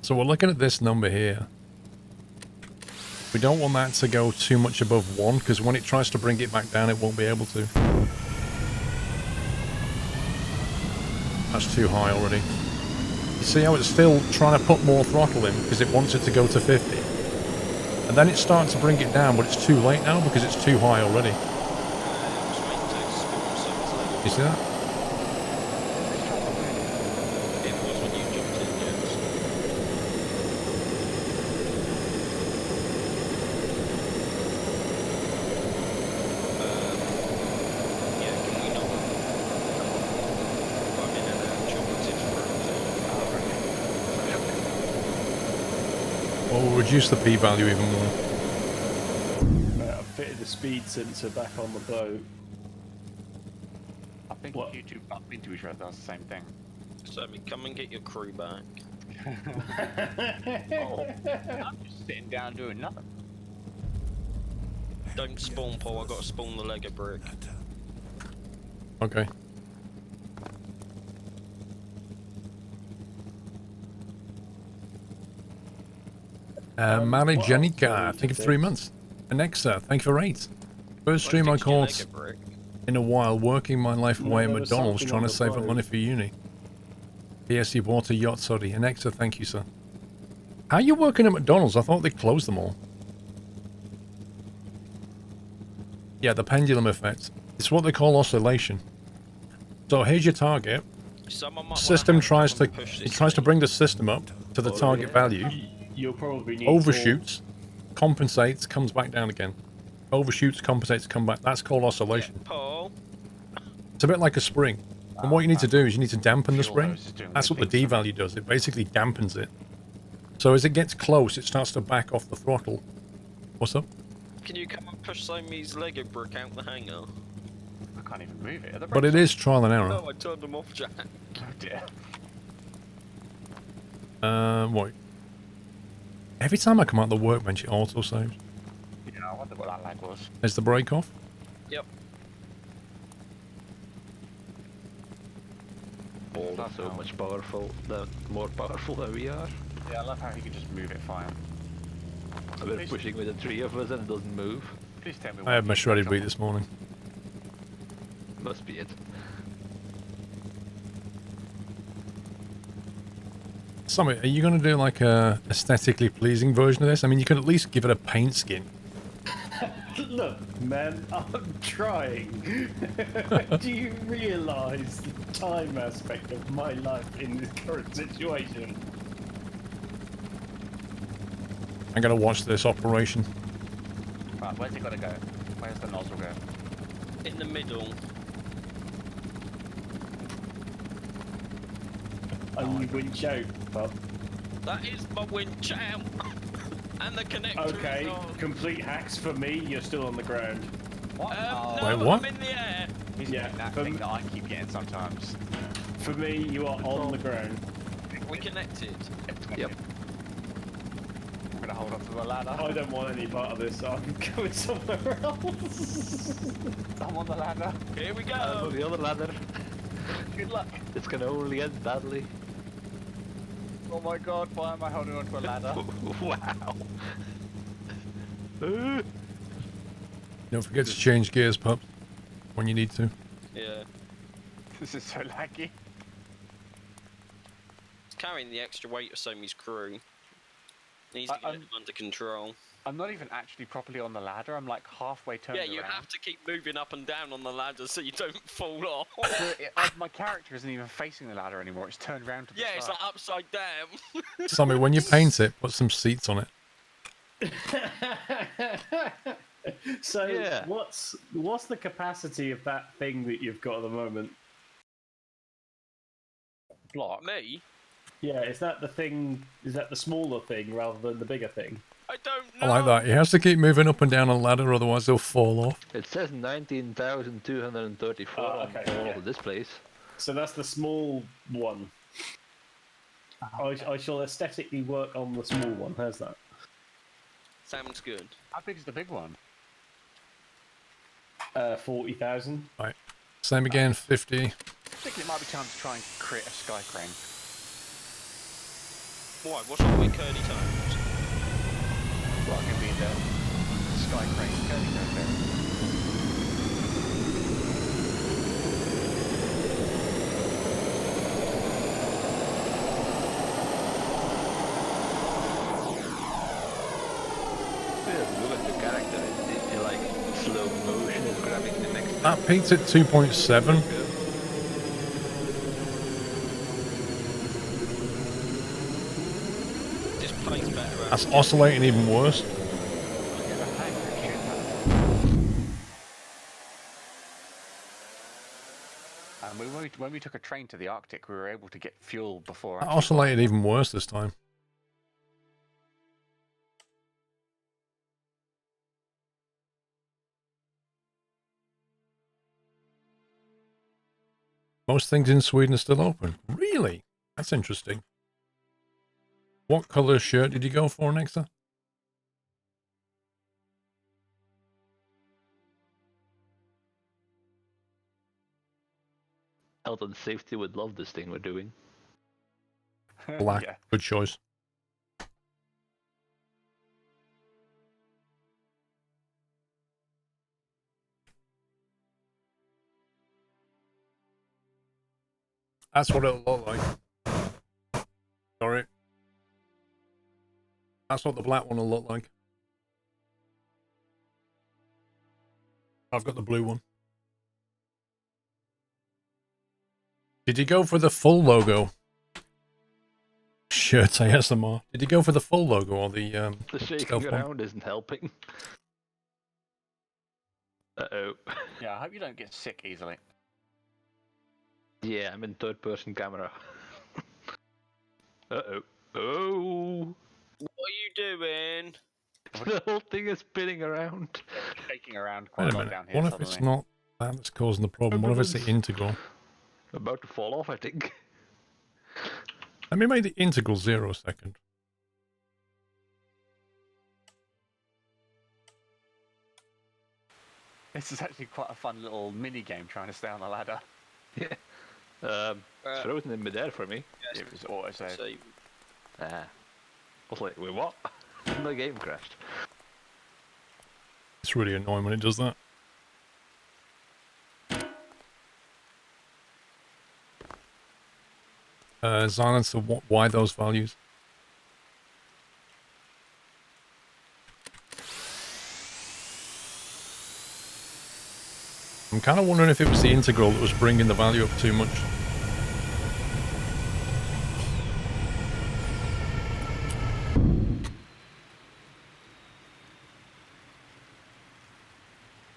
So we're looking at this number here. We don't want that to go too much above 1, because when it tries to bring it back down, it won't be able to. That's too high already. You see how it's still trying to put more throttle in, because it wants it to go to 50. And then it starts to bring it down, but it's too late now, because it's too high already. You see that? It was when you jumped in, James. Yeah, can we not? I'm in an chocolate fruit. Or we'll reduce the p-value even more. I've fitted the speed sensor back on the boat. I think What? if you two bumped into each other, that's the same thing. So, come and get your crew back. Oh, I'm just sitting down doing nothing. Don't spawn, Paul. I've got to spawn the Lego brick. Okay. Mary what Jenica, else thank you do for 3 you months. Alexa, thank you for 8. First stream I fixed your caught Lego brick. in a while, working my life away at there was McDonald's, something trying on to the save up boat. money for uni. Yes, you bought a yacht, sorry. Alexa, thank you, sir. How are you working at McDonald's? I thought they closed them all. Yeah, the pendulum effect. It's what they call oscillation. So here's your target. Someone might wanna System help tries to and push it this tries to thing. bring the system up to the target value. You'll probably need Overshoots, compensates, comes back down again. Overshoots, compensates, come back. That's called Yeah, oscillation. Paul. It's a bit like a spring. And what you need to do is you need to dampen the Fuel spring. hose is doing That's what the weird D things. value does. It basically dampens it. So as it gets close, it starts to back off the throttle. What's up? Can you come and push Somi's Lego brick out the hangar? I can't even move it. Are the But it brakes is trial and error. No, I turned them off, Jack. on? Oh dear. What? Every time I come out the workbench, it auto saves. Yeah, I wonder what that lag was. Is the brake off? Yep. Paul is so much powerful, the more powerful that we are. Yeah, I love how he can just move it fine. We're Please- pushing with the 3 of us and it doesn't move. Please tell me. I had what my you shredded got wheat on. this morning. Must be it. Sammy, are you going to do like a aesthetically pleasing version of this? I mean, you could at least give it a paint skin. Look, man, I'm trying. Do you realise the time aspect of my life in this current situation? I'm going to watch this operation. Right, where's it got to go? Where's the nozzle go? In the middle. And you winch out, but That is my winch out. And the connector okay, is on. complete hacks for me. You're still on the ground. What? No, Wait, what? I'm in the air. He's yeah, getting that from- thing that I keep getting sometimes. For me, you are on the ground. We connected. Yep. going to hold on to the ladder. I don't want any part of this, so I'm going somewhere else. I'm on the ladder. Here we I'm go. on the other ladder. Good luck. It's gonna only end badly. Oh my god, why am I holding onto a ladder? Wow. Don't forget to change gears, pup, when you need to. Yeah. This is so laggy. He's carrying the extra weight of Somi's crew. Needs to get him under control. I'm not even actually properly on the ladder. I'm like halfway turned Yeah, you around. have to keep moving up and down on the ladder so you don't fall off. My character isn't even facing the ladder anymore. It's turned around to the Yeah, side. it's like upside down. Sammy, when you paint it, put some seats on it. So Yeah. what's the capacity of that thing that you've got at the moment? block. Me? Yeah, is that the thing? Is that the smaller thing rather than the bigger thing? I don't know. I like that. He has to keep moving up and down on the ladder, otherwise they'll fall off. It says 19,234 okay, on all yeah. of this place. So that's the small one. I shall aesthetically work on the small one. How's that? Sounds good. How big is the big one? 40,000. Right. Same again, 50. I think it might be time to try and create a sky crane. Why? What's wrong with curly tones? Well, it can be the sky crane curly toes there. Look at the character in like slow motion is grabbing the next. That peaked at 2.7. This plays better. That's oscillating even worse. And when we took a train to the Arctic, we were able to get fuel before. That actually oscillated even worse this time. Most things in Sweden are still open. Really? That's interesting. What colour shirt did you go for, Nexa? Health and safety would love this thing we're doing. Black. Yeah. Good choice. That's what it'll look like. Sorry. That's what the black one will look like. I've got the blue one. Did you go for the full logo? Shirts ASMR. Did you go for the full logo or the The shaking stealth one? around isn't helping. Uh-oh. Yeah, I hope you don't get sick easily. Yeah, I'm in third person camera. Uh-oh. Oh! What are you doing? The whole thing is spinning around. Shaking around Wait quite a a lot minute. down here What if it's suddenly. not that that's causing the problem? What if it's the integral? About to fall off, I think. Let me make the integral 0 a second. This is actually quite a fun little mini game trying to stay on the ladder. Yeah. It's frozen in midair for me. It was auto save. So, Ah. I was like, wait, what? My game crashed. It's really annoying when it does that. Silence, so why those values? I'm kind of wondering if it was the integral that was bringing the value up too much.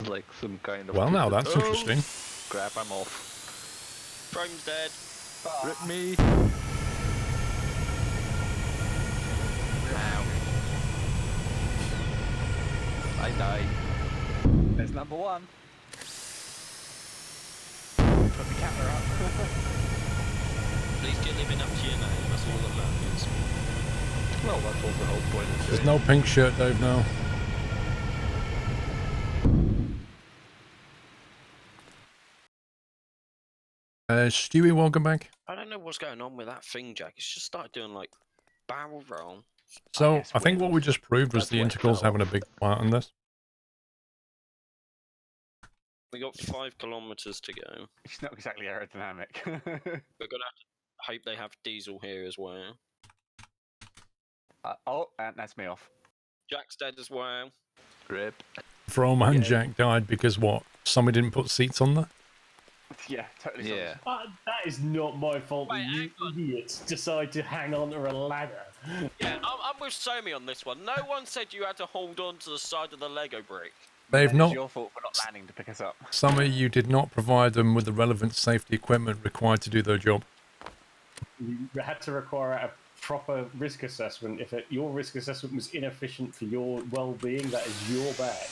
Like some kind of... Well, now that's Oh, interesting. Crap, I'm off. Chrome's dead. Rip me! Ow. I died. There's number one. Put the camera up. Please get living up to your name. That's all that matters. Well, Well, that was the whole point of There's doing no pink shirt, Dave, now. Stewie, welcome back. I don't know what's going on with that thing, Jack. It's just started doing like barrel roll. So, yes, I think what we wind. just proved was That's the where it integral's fell having a big part in this. We got 5 kilometers to go. It's not exactly aerodynamic. We're gonna have to hope they have diesel here as well. Oh, and that's me off. Jack's dead as well. Rip. From and Yeah. Jack died because what? Somebody didn't put seats on there? Yeah, totally. Yeah. That is not my fault Wait, that you hang on. idiots decide to hang on to a ladder. Yeah, I'm with Somi on this one. No one said you had to hold on to the side of the Lego brick. They've It's not. your fault for not landing to pick us up. Some of you did not provide them with the relevant safety equipment required to do their job. You had to require a proper risk assessment. If your risk assessment was inefficient for your well-being, that is your bad.